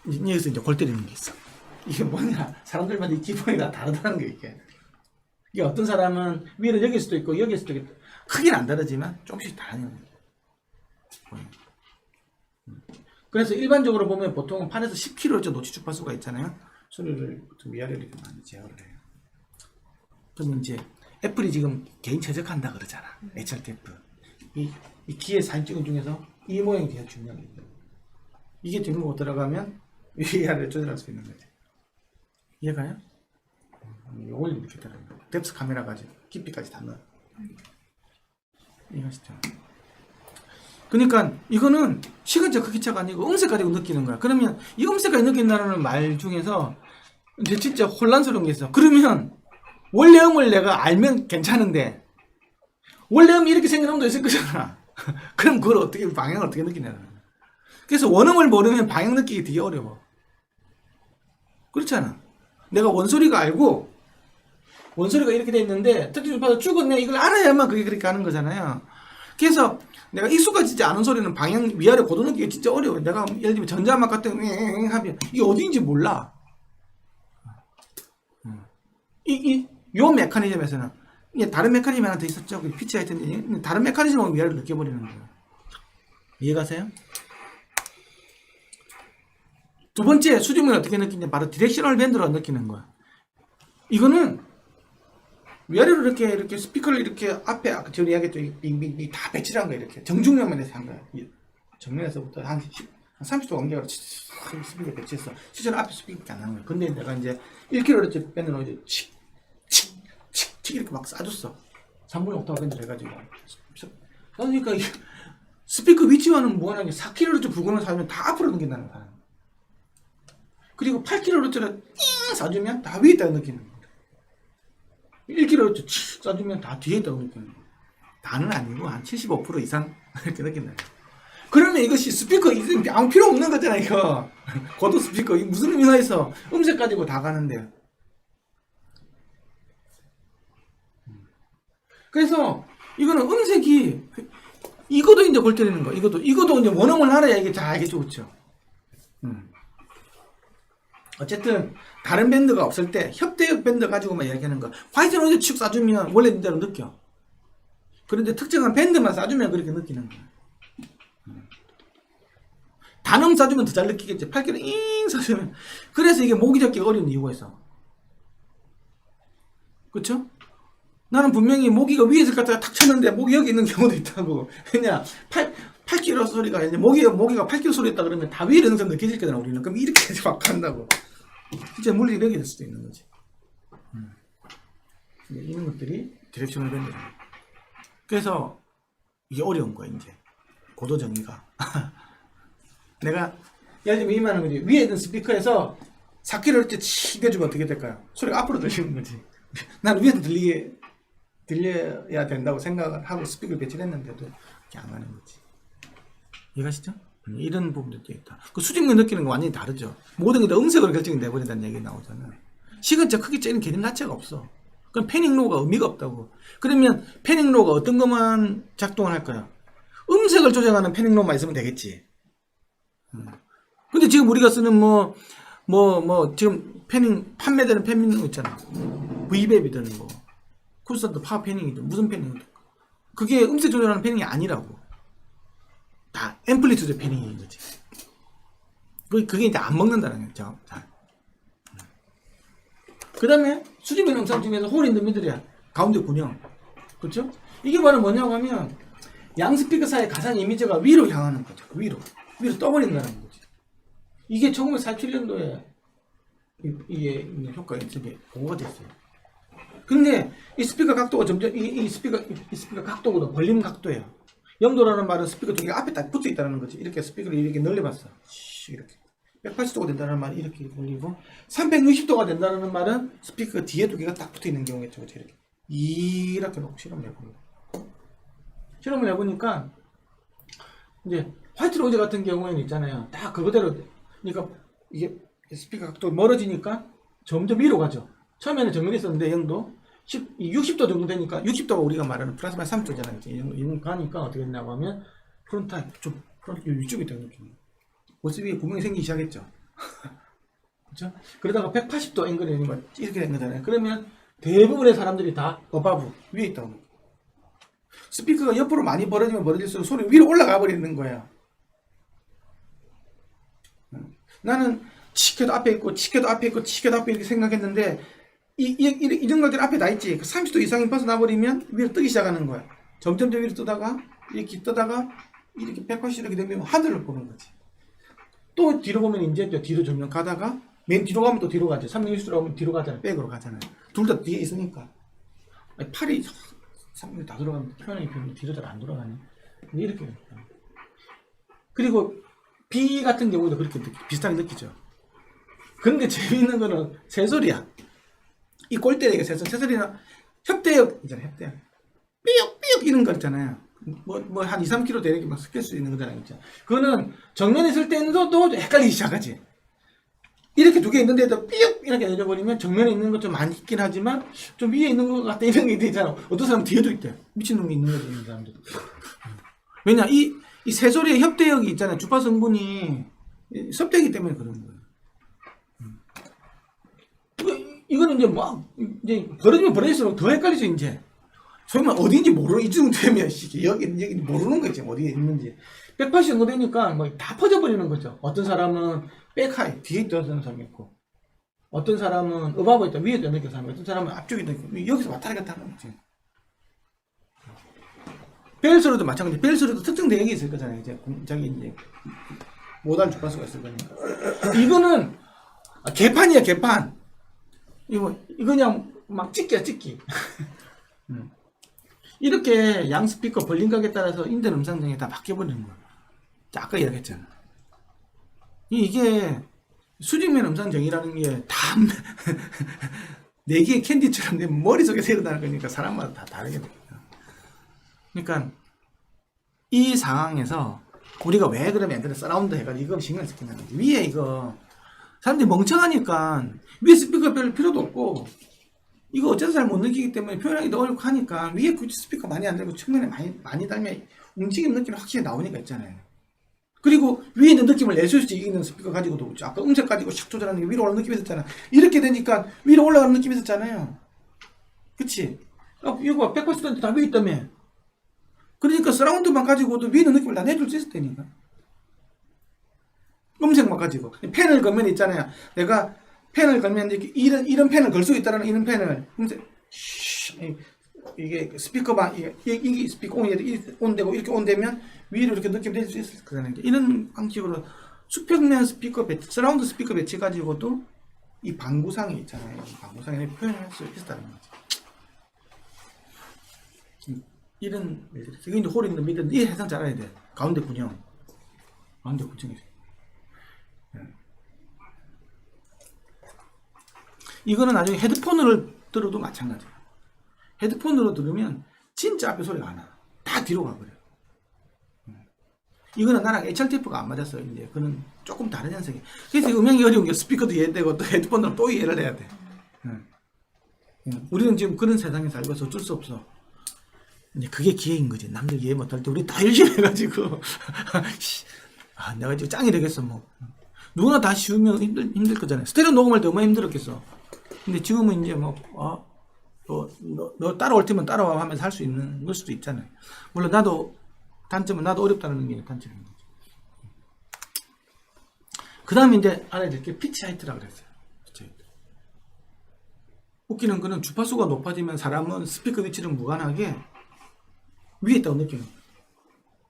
여기서 이제 골 때리는 게 있어. 이게 뭐냐? 사람들마다 이 기본이 다 다르다는 게 이게. 이게 어떤 사람은 위를 여길 수도 있고 여길 수도 있고 크게는 안 다르지만 조금씩 다르는 거예요. 그래서 일반적으로 보면 보통 판에서 10kg 노치 주파수가 있잖아요. 소리를 위아래로 이렇게 많이 제어를 해요. 그럼 이제 애플이 지금 개인 최적화한다 그러잖아. HRTF. 이 기계 사진 찍은 중에서 이 모양이 되게 중요한 게 있어요. 이게 뒷목으로 들어가면 위아래를 조절할 수 있는 거지. 이해가요? 요걸 이렇게 들어가는 거예요. 뎁스 카메라 가지고 깊이까지 다 넣어. 이해하시죠? 그러니까 이거는 시간차 크기차가 아니고 음색 가지고 느끼는 거야. 그러면 이 음색까지 느낀다는 말 중에서 이제 진짜 혼란스러운 게 있어. 그러면 원래 음을 내가 알면 괜찮은데 원래 음이 이렇게 생긴 음도 있을 거잖아. 그럼 그걸 어떻게 방향을 어떻게 느끼냐. 그래서 원음을 모르면 방향 느끼기 되게 어려워. 그렇잖아. 내가 원소리가 알고 원소리가 이렇게 돼 있는데 특징 주파수 쭉은 내가 이걸 알아야만 그게 그렇게 하는 거잖아요. 그래서 내가 익숙하지 않은 소리는 방향 위아래 고도 느끼기 진짜 어려워. 내가 예를 들면 전자음악 같은 거 하면 이게 어디인지 몰라. 요 메커니즘에서는 이게 다른 메커니즘이 하나 더 있었죠. 피치 하여튼 다른 메커니즘으로 위아래를 느껴버리는 거예요. 이해가세요? 두 번째 수직문을 어떻게 느끼냐? 바로 디렉셔널 밴드로 느끼는 거야. 이거는 위아래로 이렇게 스피커를 이렇게 앞에 아까 전에 이야기했죠. 빙빙빙 다 배치를 한 거야. 이렇게 정중면에서 한 거야. 정면에서부터 한 30도 간격으로 스피커 배치했어. 실제로 앞에 스피커밖에 안 나는 거야. 근데 내가 이제 1kHz 밴드로 이제 칙 이렇게 막 쏴줬어. 3분의 옥타브 밴드를 해가지고. 그러니까 스피커 위치와는 무관하게 4kHz 부근을 쏴주면 다 앞으로 넘긴다는 거야. 그리고 8kHz를 띵 쏴주면 다 위에 있다고 느끼는 거야. 1kHz 칙 쏴주면 다 뒤에 있다고 느끼는 거야. 다는 아니고 한 75% 이상 이렇게 느낀다. 그러면 이것이 스피커 아무 필요 없는 거잖아 이거. 고도 스피커 무슨 의미가 있어. 음색 가지고 다 가는데. 그래서 이거는 음색이 이것도 이제 골 때리는 거. 이것도 이제 원음을 알아야 이게 잘 알겠죠, 그렇죠? 어쨌든 다른 밴드가 없을 때 협대역 밴드 가지고만 이야기하는 거. 화이트 노이즈 축 쏴주면 원래 대로 느껴. 그런데 특정한 밴드만 쏴주면 그렇게 느끼는 거야. 단음 쏴주면 더 잘 느끼겠지. 8kg 잉 쏴주면. 그래서 이게 모기 잡기 어려운 이유가 있어. 그쵸? 나는 분명히 모기가 위에서 갖다가 탁 쳤는데 모기 여기 있는 경우도 있다고. 왜냐 8kg 소리가 이제 모기가 8kg 소리 했다 그러면 다 위에 있는 사람 느껴질 거잖아 우리는. 그럼 이렇게 막 한다고. 진짜 물리 이렇게 될 수도 있는 거지. 이런 것들이 디렉셔널 밴드. 그래서 이게 어려운 거야 이제 고도 정의가. 내가 예를 들면 이만한 거지. 위에 있는 스피커에서 4kHz 치겨주면 어떻게 될까요? 소리가 앞으로 들리는 거지. 나는 위에서 들려야 된다고 생각을 하고 스피커를 배치를 했는데도 이렇게 안 가는 거지. 이해가시죠? 이런 부분들도 있다. 그 수직면 느끼는 거 완전히 다르죠. 모든 게 다 음색으로 결정이 돼버린다는 얘기 나오잖아. 시간차 크기 짜는 개념 자체가 없어. 그럼 패닝로우가 의미가 없다고. 그러면 패닝로우가 어떤 것만 작동을 할 거야? 음색을 조정하는 패닝로우만 있으면 되겠지. 근데 지금 우리가 쓰는 지금 패닝 판매되는 패닝로 있잖아. V맵이든 콘스턴트 파워 패닝이든 무슨 패닝이든 그게 음색 조절하는 패닝이 아니라고. 다 앰플리튜드 패닝인 거지. 그게 이제 안 먹는다는 거죠. 그 다음에 수직면 영상 중에서 홀 인더 미들이야. 가운데 군형. 그렇죠? 이게 바로 뭐냐고 하면 양 스피커 사이의 가상 이미지가 위로 향하는 거죠. 위로 떠버린다는 거지. 이게 1947년도에 이게 있는 효과가 있게 보고가 됐어요. 근데 이 스피커 각도가 점점 이 스피커 각도보다 벌림 각도예요. 0도라는 말은 스피커 두 개가 앞에 딱 붙어 있다는 거지. 이렇게 스피커를 이렇게 늘려봤어. 이렇게 180도가 된다는 말은 이렇게 돌리고 360도가 된다는 말은 스피커 뒤에 두 개가 딱 붙어 있는 경우겠죠. 이렇게 놓고 실험을 해보는 거예요. 실험을 해보니까 이제 화이트 로즈 같은 경우에는 있잖아요. 딱 그거대로 그러니까 이게 스피커 각도 멀어지니까 점점 위로 가죠. 처음에는 정면했었는데 0도 60도 정도 되니까 60도가 우리가 말하는 플러스 마이너스 3도잖아요. 이 정도 가니까 어떻게 됐냐고 하면 프론트 위쪽이 되는 느낌. 모습이 구멍이 생기기 시작했죠. 그렇죠? 그러다가 180도 앵글이 이렇게 된 거잖아요. 그러면 대부분의 사람들이 다 어바브 위에 있다고 합니다. 스피커가 옆으로 많이 벌어지면 벌어질수록 소리 위로 올라가 버리는 거야. 나는 치켜도 앞에 있고 치켜도 앞에 있고 치켜도 앞에 이렇게 생각했는데 이 정도들 앞에 다 있지. 30도 이상이 벗어나 버리면 위로 뜨기 시작하는 거야. 점점 더 위로 뜨다가 이렇게 뜨다가 이렇게 180 이렇게 되면 하늘을 보는 거지. 또 뒤로 보면 이제 또 뒤로 점점 가다가 맨 뒤로 가면 또 뒤로 가죠. 360도로 가면 뒤로 가잖아요. 백으로 가잖아요. 둘 다 뒤에 있으니까. 아니, 팔이 360도 다 돌아가면 표현이 뒤로 잘 안 돌아가네. 이렇게. 그리고 B 같은 경우도 그렇게 비슷하게 느끼죠. 근데 재미있는 거는 새소리야. 이 골때리가 새소리나 협대역 있잖아요. 협대역. 삐걱삐걱 이런 거 있잖아요. 뭐 한 2, 3km 되는 게 막 섞일 수 있는 거잖아요. 그렇죠? 그거는 정면에 있을 때는 또 헷갈리기 시작하지. 이렇게 두 개 있는데도 삐걱 이렇게 내려버리면 정면에 있는 것 좀 많이 있긴 하지만 좀 위에 있는 것 같다 이런 게 되잖아. 어떤 사람은 뒤에도 있대. 미친놈이 있는 거지, 있는 사람들. 왜냐, 이 새소리의 협대역이 있잖아요. 주파 성분이 섭대기 때문에 그런 거예요. 이거는 이제 막, 이제 버려지면 버려질수록 더 헷갈리죠, 이제. 소위 말 어디인지 모르는, 이쯤 되면, 여기 모르는 거지, 어디에 있는지. 180 정도 되니까 뭐 다 퍼져버리는 거죠. 어떤 사람은 백하이, 뒤에 있던 사람이 있고, 어떤 사람은 어바브 있다, 위에 있던 사람이 있고, 어떤 사람은 앞쪽에 있던, 여기서 왔다 갔다 하는 거지. 벨 소리도 마찬가지. 벨 소리도 특정 대역이 있을 거잖아요. 이제, 저기 이제, 모달 주파수가 있을 거니까. 이거는, 개판이야, 개판. 이거 그냥 막 찍기야, 찍기. 이렇게 양 스피커 벌림각에 따라서 인들 음성등이 다 바뀌어버리는 거야. 아까 이야기했잖아. 이게 수직면 음성정이라는 게 다 4개의 캔디처럼 내 머릿속에 새어나는 거니까 사람마다 다 다르게 됩니다. 그러니까 이 상황에서 우리가 왜 그러면 애들은 서라운드 해가지고 이거 신경 쓰겠냐는 거지. 위에 이거 사람들이 멍청하니까 위에 스피커 별 필요도 없고 이거 어째서 잘 못 느끼기 때문에 표현하기도 어렵고 하니까 위에 굳이 스피커 많이 안 달고 측면에 많이 달면 움직임 느낌이 확실히 나오니까 있잖아요. 그리고 위에 있는 느낌을 낼 수 있지. 이기는 스피커 가지고도 그렇죠. 아까 음색 가지고 샥 조절하는 게 위로 올라가는 느낌이 있었잖아. 이렇게 되니까 위로 올라가는 느낌이 있었잖아요. 그치? 이거 180도인데 다 위에 있다며. 그러니까 서라운드만 가지고도 위에 있는 느낌을 다 내줄 수 있을 테니까. 음색만 가지고. 펜을 걸면 있잖아요. 내가 펜을 걸면 이런 펜을 걸 수 있다는 이런 펜을 음색 이게 스피커만 이게 스피커 온되고 이렇게 온되면 위로 이렇게 느낌 낼 수 있을 거잖아요. 이런 방식으로 수평면 스피커 배치, 서라운드 스피커 배치 가지고도 이 방구상에 있잖아요. 이 방구상에 표현할 수 있다는 거지. 이런 이게 이제 홀 있는 밑에 이 해상 잘 알아야 돼. 가운데 군형, 가운데 군형이. 이거는 나중에 헤드폰으로 들어도 마찬가지야. 헤드폰으로 들으면 진짜 앞에 소리가 안 나. 다 뒤로 가버려. 이거는 나랑 HRTF가 안 맞았어. 이제 그는 조금 다른 현상이야. 그래서 음향이 어려운 게 스피커도 이해되고 또 헤드폰으로 또 이해를 해야 돼. 우리는 지금 그런 세상에 살고 있어. 어쩔 수 없어. 이제 그게 기회인 거지. 남들 이해 못할 때 우리 다 열심히 해가지고 내가 지금 짱이 되겠어 뭐. 누구나 다 쉬우면 힘들 거잖아요. 스테레오 녹음할 때 얼마나 힘들었겠어. 근데 지금은 이제 뭐, 너 따라올 테면 따라와 하면서 할 수 있는 걸 수도 있잖아요. 물론 단점은 나도 어렵다는 게 단점인 거죠. 그 다음에 이제 알아야 될 게 피치 하이트라고 그랬어요. 피치 하이트. 웃기는 거는 주파수가 높아지면 사람은 스피커 위치를 무관하게 위에 있다고 느끼는 거예요.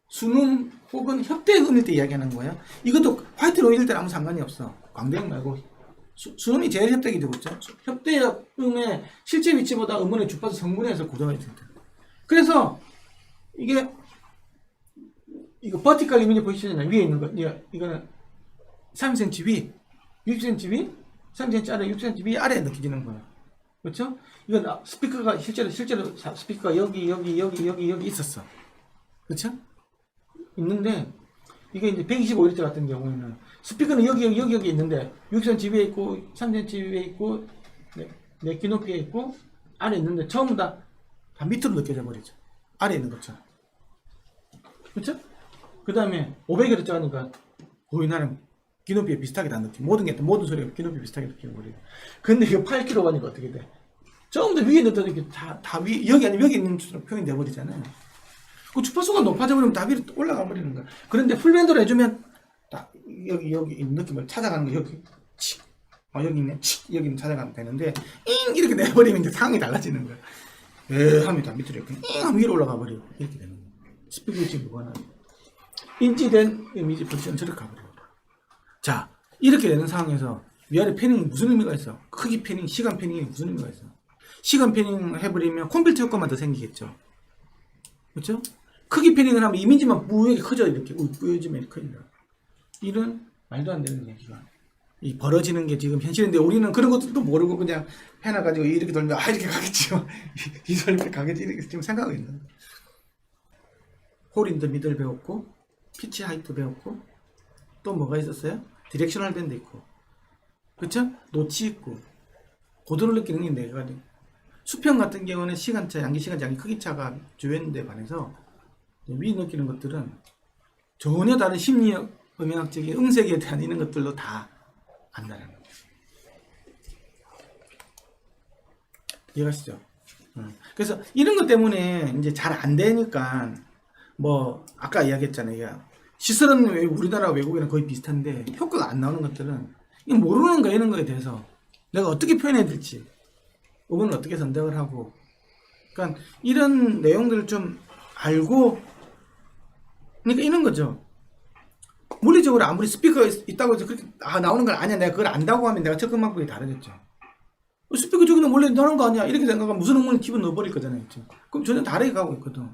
수능 혹은 협대음일 때 이야기하는 거예요. 이것도 화이트 노이즈일 때는 아무 상관이 없어. 광대음 말고 수음이 제일 협대이 되고 있죠. 협대음의 실제 위치보다 음원의 주파수 성분에서 고정이 됩니다. 그래서 이거 버티컬 리미트 포지션이나 위에 있는 거, 이거는 3cm 위, 6cm 위, 3cm 아래, 6cm 위 아래에 느껴지는 거예요. 그렇죠? 이건 스피커가 실제로 스피커가 여기 있었어. 그렇죠? 있는데 이게 이제 125Hz 같은 경우에는 스피커는 여기 있는데 6cm 위에 있고 3cm 위에 있고 내 귀 높이에 있고 아래 있는데 전부 다 밑으로 느껴져 버리죠. 아래 있는 것처럼. 그렇죠? 그 다음에 500Hz 하니까 보이나는 귀높이에 비슷하게 다 느낌. 모든 소리가 귀높이에 비슷하게 느껴버려요. 근데 이거 8kW니까 어떻게 돼? 조금 더 위에 넣어도 이렇게 다 위, 여기 아니면 여기 있는 것처럼 표현이 돼버리잖아요. 그 주파수가 높아져 버리면 다 위로 올라가 버리는 거야. 그런데 풀밴드로 해주면 딱 여기 있는 느낌을 찾아가는 거 여기 칙. 여기 있네. 칙. 여기는 찾아가면 되는데 잉 이렇게 내버리면 이제 상황이 달라지는 거야. 하면 다 밑으로 이렇게 잉 하면 위로 올라가 버리고 이렇게 되는 거야. 스피드 지금 그거는 인지된 이미지 포지션 저렇게 가버려요. 자, 이렇게 되는 상황에서 위아래 패닝이 무슨 의미가 있어? 크기 패닝, 시간 패닝이 무슨 의미가 있어? 시간 패닝 해버리면 콤필트 효과만 더 생기겠죠. 그렇죠? 크기 패닝을 하면 이미지만 뿌옇게 커져 이렇게 뿌여지면 커진다. 이런 말도 안 되는 얘기가 이 벌어지는 게 지금 현실인데 우리는 그런 것도 모르고 그냥 해놔 가지고 이렇게 돌면 이렇게 가겠지요. 이 소리 가겠지 이렇게 지금 생각하고 있는 거예요. 홀인더 미들 배웠고 피치 하이트 배웠고 또 뭐가 있었어요? 디렉셔널 밴드 있고 그쵸? 노치 있고 고도를 느끼는 게 네 가지. 수평 같은 경우는 시간차, 양기 크기차가 주요했는데 반해서 위 느끼는 것들은 전혀 다른 심리학, 음향학적인 음색에 대한 이런 것들도 다 안다는 거예요. 이해가시죠? 그래서 이런 것 때문에 이제 잘 안 되니까 뭐 아까 이야기했잖아요. 시설은 우리나라 외국에는 거의 비슷한데 효과가 안 나오는 것들은 모르는 거 이런 거에 대해서 내가 어떻게 표현해야 될지 부분을 어떻게 선택을 하고 그러니까 이런 내용들을 좀 알고 그러니까 이런 거죠. 물리적으로 아무리 스피커가 있다고 해서 그렇게 나오는 건 아니야. 내가 그걸 안다고 하면 내가 접근 방법이 다르겠죠. 스피커 저기는 원래 나오는 거 아니야. 이렇게 생각하면 무슨 음원을 집어 넣어버릴 거잖아요. 지금. 그럼 전혀 다르게 가고 있거든.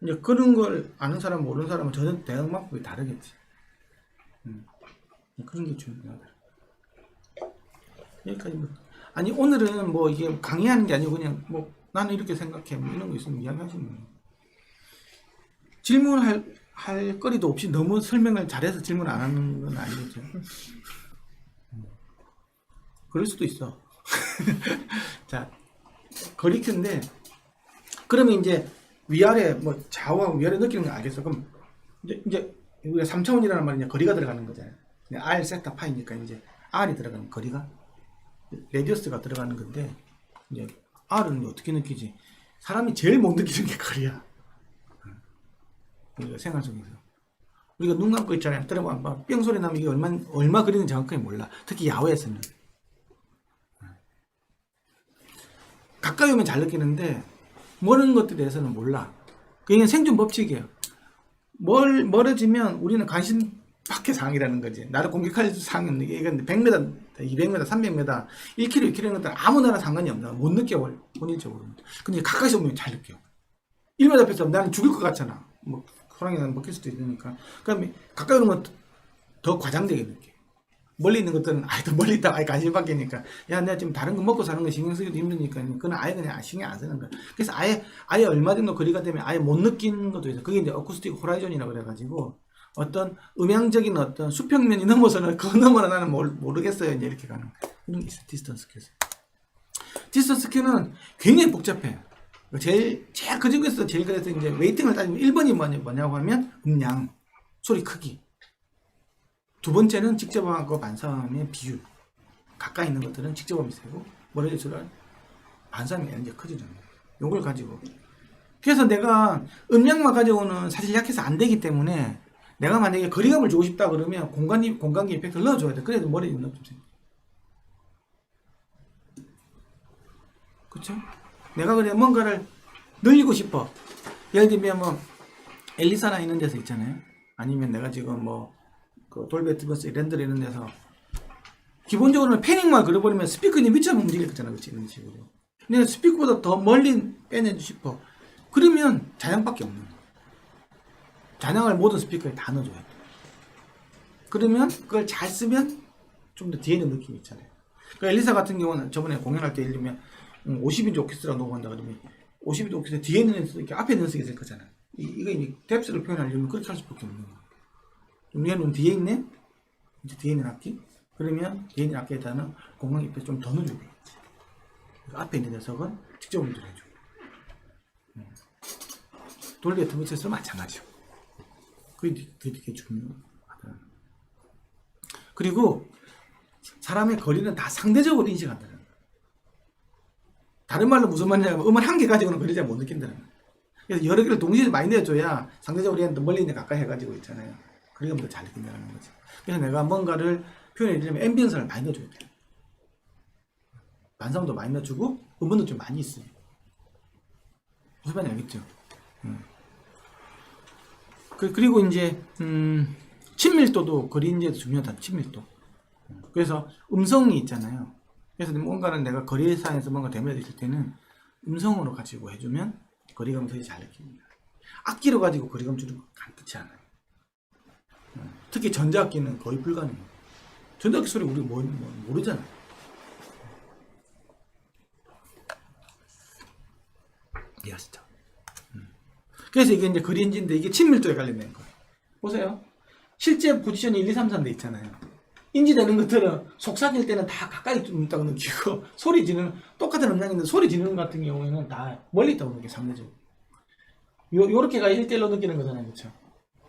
이제 그런 걸 아는 사람 모르는 사람은 전혀 대응 방법이 다르겠지. 그런 게 중요하다. 여기까지 뭐. 아니 오늘은 뭐 이게 강의하는 게 아니고 그냥 뭐 나는 이렇게 생각해 뭐 이런 거 있으면 이야기하시는 거예요. 질문할 거리도 없이 너무 설명을 잘해서 질문 안 하는 건 아니겠죠. 그럴 수도 있어. 자, 거리큐인데 그러면 이제 위아래 뭐 좌우하고 위아래 느끼는 거 알겠어. 그럼 이제 우리가 3차원이라는 말이 이제 거리가 들어가는 거잖아요. R 세타 파이니까 이제 R이 들어가는 거리가 레디어스가 들어가는 건데 이제 R은 어떻게 느끼지? 사람이 제일 못 느끼는 게 거리야. 우리가 생활 속에서 우리가 눈 감고 있잖아요. 들어봐 뿅 소리 나면 이게 얼마 거리는 정확하게 몰라. 특히 야외에서는 가까이 오면 잘 느끼는데 멀은 것들에 대해서는 몰라. 그게 생존 법칙이에요. 멀어지면 우리는 관심 밖의 상황이라는 거지. 나를 공격할 상황은 이건 100m, 200m, 300m, 1km, 2km 이런 것들은 아무나라 상관이 없나. 못 느껴 본인적으로. 근데 가까이서 오면 잘 느껴. 1m 앞에서 나는 죽을 것 같잖아. 뭐 호랑이 나는 먹힐 수도 있으니까. 그러면 가까이 오는 건 더 과장되게 느껴. 멀리 있는 것들은 더 멀리 있다가 아예 관심 바뀌니까 야 내가 지금 다른 거 먹고 사는 거 신경 쓰기도 힘드니까 그건 아예 그냥 신경 안 쓰는 거야. 그래서 아예 얼마 정도 거리가 되면 아예 못 느끼는 것도 있어. 그게 이제 어쿠스틱 호라이존이라고 그래가지고 어떤 음향적인 어떤 수평면이 넘어서는 그 너머나 나는 모르겠어요. 이제 이렇게 가는 이런 게 있어. 디스턴스 큐. 디스턴스 큐는 굉장히 복잡해. 제일 그 중에서 제일 그래서 이제 웨이팅을 따지면 1번이 뭐냐고 하면 음량, 소리 크기. 두 번째는 직접하고 반사음의 비율. 가까이 있는 것들은 직접음이 세고 멀어질수록 반사음이 이제 커지잖아요. 요걸 가지고. 그래서 내가 음량만 가져오는 사실 약해서 안 되기 때문에 내가 만약에 거리감을 주고 싶다 그러면 공간기 이펙트를 넣어줘야 돼. 그래도 머리에 넣어주면 돼. 그쵸? 내가 그래 뭔가를 늘리고 싶어. 예를 들면 뭐 엘리사나 이런 데서 있잖아요. 아니면 내가 지금 뭐 그 돌비 애트모스 랜드를 이런 데서 기본적으로는 패닝만 걸어버리면 스피커는 위처럼 움직일 거잖아. 그치? 이런 식으로. 근데 스피커보다 더 멀리 빼내고 싶어. 그러면 잔향밖에 없는 거야. 잔향을 모든 스피커에 다 넣어줘야 돼. 그러면 그걸 잘 쓰면 좀 더 뒤에 있는 느낌이 있잖아요. 그러니까 엘리사 같은 경우는 저번에 공연할 때 예를 들면 50인치 오케스트라 녹음한다 그러면 50인치 오케스트라 뒤에 있는 연습, 이렇게 앞에 있는 연습이 있을 거잖아. 이거 이제 뎁스를 표현하려면 그렇게 할 수밖에 없는 거야. 얘는 뒤에 있네? 이제 뒤에 있는 악기? 그러면 뒤에 있는 악기에다는 공간 입에 좀 더 넣어줘야 되겠지. 앞에 있는 녀석은 직접 움직여주고. 돌비 애트모스에서 마찬가지고. 그게 되게 중요하다. 그리고 사람의 거리는 다 상대적으로 인식한다는 거예요. 다른 말로 무슨 말이냐면 음을 한 개 가지고는 거리 잘 못 느낀다는 거예요. 그래서 여러 개를 동시에 많이 내줘야 상대적으로 얘는 더 멀리 있는 가까이 해가지고 있잖아요. 그러면 더 잘 느낀다는 거죠. 그래서 내가 뭔가를 표현해 주려면 앰비언스를 많이 넣어줘야 돼요. 반성도 많이 넣어주고 음원도 좀 많이 있어요. 무슨 말인지 알겠죠? 그리고 이제 친밀도도 거리 인지에도 중요하다. 친밀도. 그래서 음성이 있잖아요. 그래서 뭔가는 내가 거리상에서 뭔가 대면해 줄 때는 음성으로 가지고 해주면 거리감을 되게 잘 느낍니다. 악기로 가지고 거리감 주는 거 간단치 않아요. 특히 전자악기는 거의 불가능해요. 전자악기 소리 우리 모르잖아. 이해하시죠? 그래서 이게 이제 거리인지인데 이게 친밀도에 관련된 거예요. 보세요. 실제 포지션이 1, 2, 3, 4인데 있잖아요. 인지되는 것들은 속삭일 때는 다 가까이 좀 있다고 느끼고 소리 지르는 똑같은 음량인데 소리 지르는 같은 경우에는 다 멀리 있다고 느껴요. 상대적으로. 요렇게가 1대1로 느끼는 거잖아요. 그렇죠?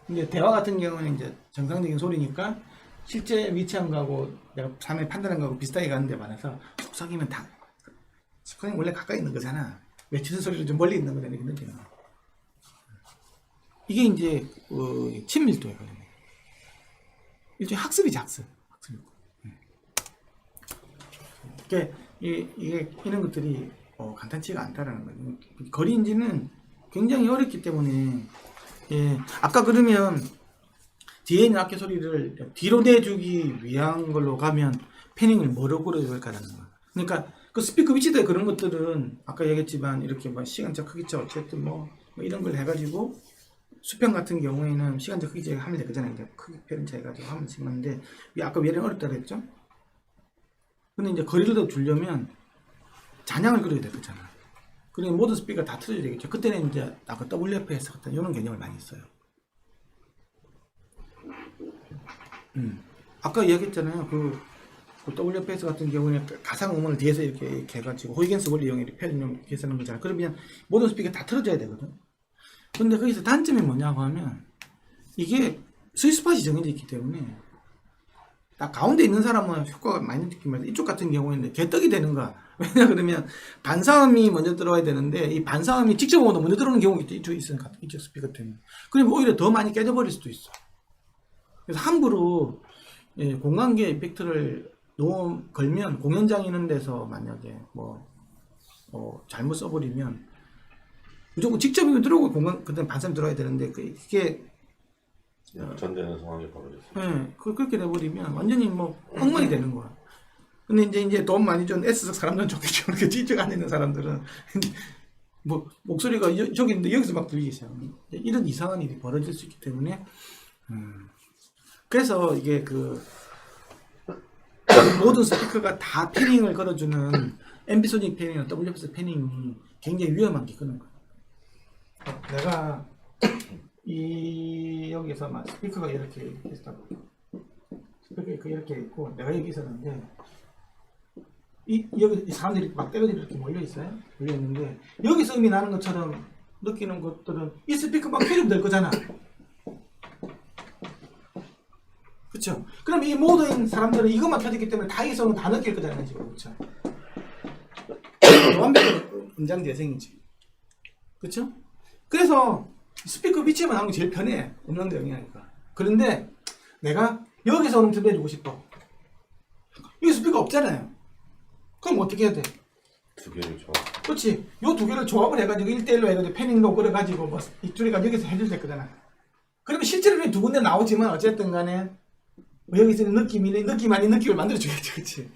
근데 대화 같은 경우는 이제 정상적인 소리니까 실제 위치한 거하고 내가 사람이 판단한 거하고 비슷하게 가는데 반해서 속삭이면 다 속삭이면 원래 가까이 있는 거잖아. 외치는 소리를 좀 멀리 있는 거잖아. 이렇게 느끼는 거. 이게 이제 친밀도에 관련된 거예요. 일종의 학습이지 학습. 그러니까 이게 이런 것들이 간단치가 않다라는 거예요. 거리인지는 굉장히 어렵기 때문에 아까 그러면 뒤에 있는 악기 소리를 뒤로 내주기 위한 걸로 가면 패닝을 뭐로 고려할까라는 거예요. 그러니까 그 스피커 위치대 그런 것들은 아까 얘기했지만 이렇게 뭐 시간적 크기차 어쨌든 뭐 이런 걸 해가지고 수평 같은 경우에는 시간적 크기차 하면 되잖아요. 크기 편차 해가지고 하면 되는데 아까 얘는 어렵다 그랬죠? 근데 이제 거리를 더 주려면 잔향을 그려야 되잖아. 그러면 모든 스피커가 다 틀어져야 되겠죠. 그때는 이제 아까 WFS 같은 이런 개념을 많이 써요. 아까 이야기했잖아요. 그 WFS 같은 경우는 가상 음원을 뒤에서 이렇게 해가지고 호이겐스 원리 이용해 표현용 계산하는 거잖아요. 그러면 모든 스피커 다 틀어져야 되거든. 근데 거기서 단점이 뭐냐고 하면 이게 스위스팟이 정해져 있기 때문에 딱 가운데 있는 사람은 효과가 많이 느끼면서 이쪽 같은 경우에는 개떡이 되는 거야. 왜냐 그러면 반사음이 먼저 들어와야 되는데 이 반사음이 직접 오도 먼저 들어오는 경우가 있죠. 이쪽에 있으니까 이쪽 스피커 때문에. 그러면 오히려 더 많이 깨져버릴 수도 있어. 그래서 함부로 공간계 이펙트를 너무 걸면 공연장 있는 데서 만약에 잘못 써버리면 무조건 직접 들어오고 공간 그다음 반사음 들어야 되는데 이게 전되는 상황이 벌어졌어요. 네, 그렇게 돼버리면 완전히 엉망이 되는 거야. 근데 이제 돈 많이 준 S석 사람들은 좋겠죠. 그렇게 뒤쪽 안에 있는 사람들은 목소리가 저기 있는데 여기서 막 들리기 시작하는 이런 이상한 일이 벌어질 수 있기 때문에 그래서 이게 모든 스피커가 다 패닝을 걸어주는 앰비소닉 패닝이나 WFS 패닝이 굉장히 위험한 게 그런 거예요. 내가 여기서 막 스피커가 이렇게 있었다고. 스피커가 이렇게 있고 내가 여기 있었는데 여기 사람들이 막 때려지고 이렇게 몰려 있어요. 몰려 있는데 여기서 음이 나는 것처럼 느끼는 것들은 이 스피커 막 캐리면 될 거잖아. 그렇죠? 그럼 이 모든 사람들은 이것만 켜졌기 때문에 다 여기서는 다 느낄 거잖아요, 지금. 그렇죠? 완벽한 음장 재생이지. 그렇죠? 그래서 스피커 위치만 하는 게 제일 편해. 음량 대응이니까. 그런데 내가 여기서 음을 들려주고 싶어. 여기 스피커 없잖아요. 그럼 어떻게 해야 돼? 두 개를 줘. 그렇지. 요 두 개를 조합을 해가지고 1대1로 해가지고 패닝로 끌어가지고 이쪽에가 여기서 해줄 될 거잖아. 그러면 실제로는 두 군데 나오지만 어쨌든 간에 여기서 느낌 아닌 느낌을 만들어주겠지. 그렇지.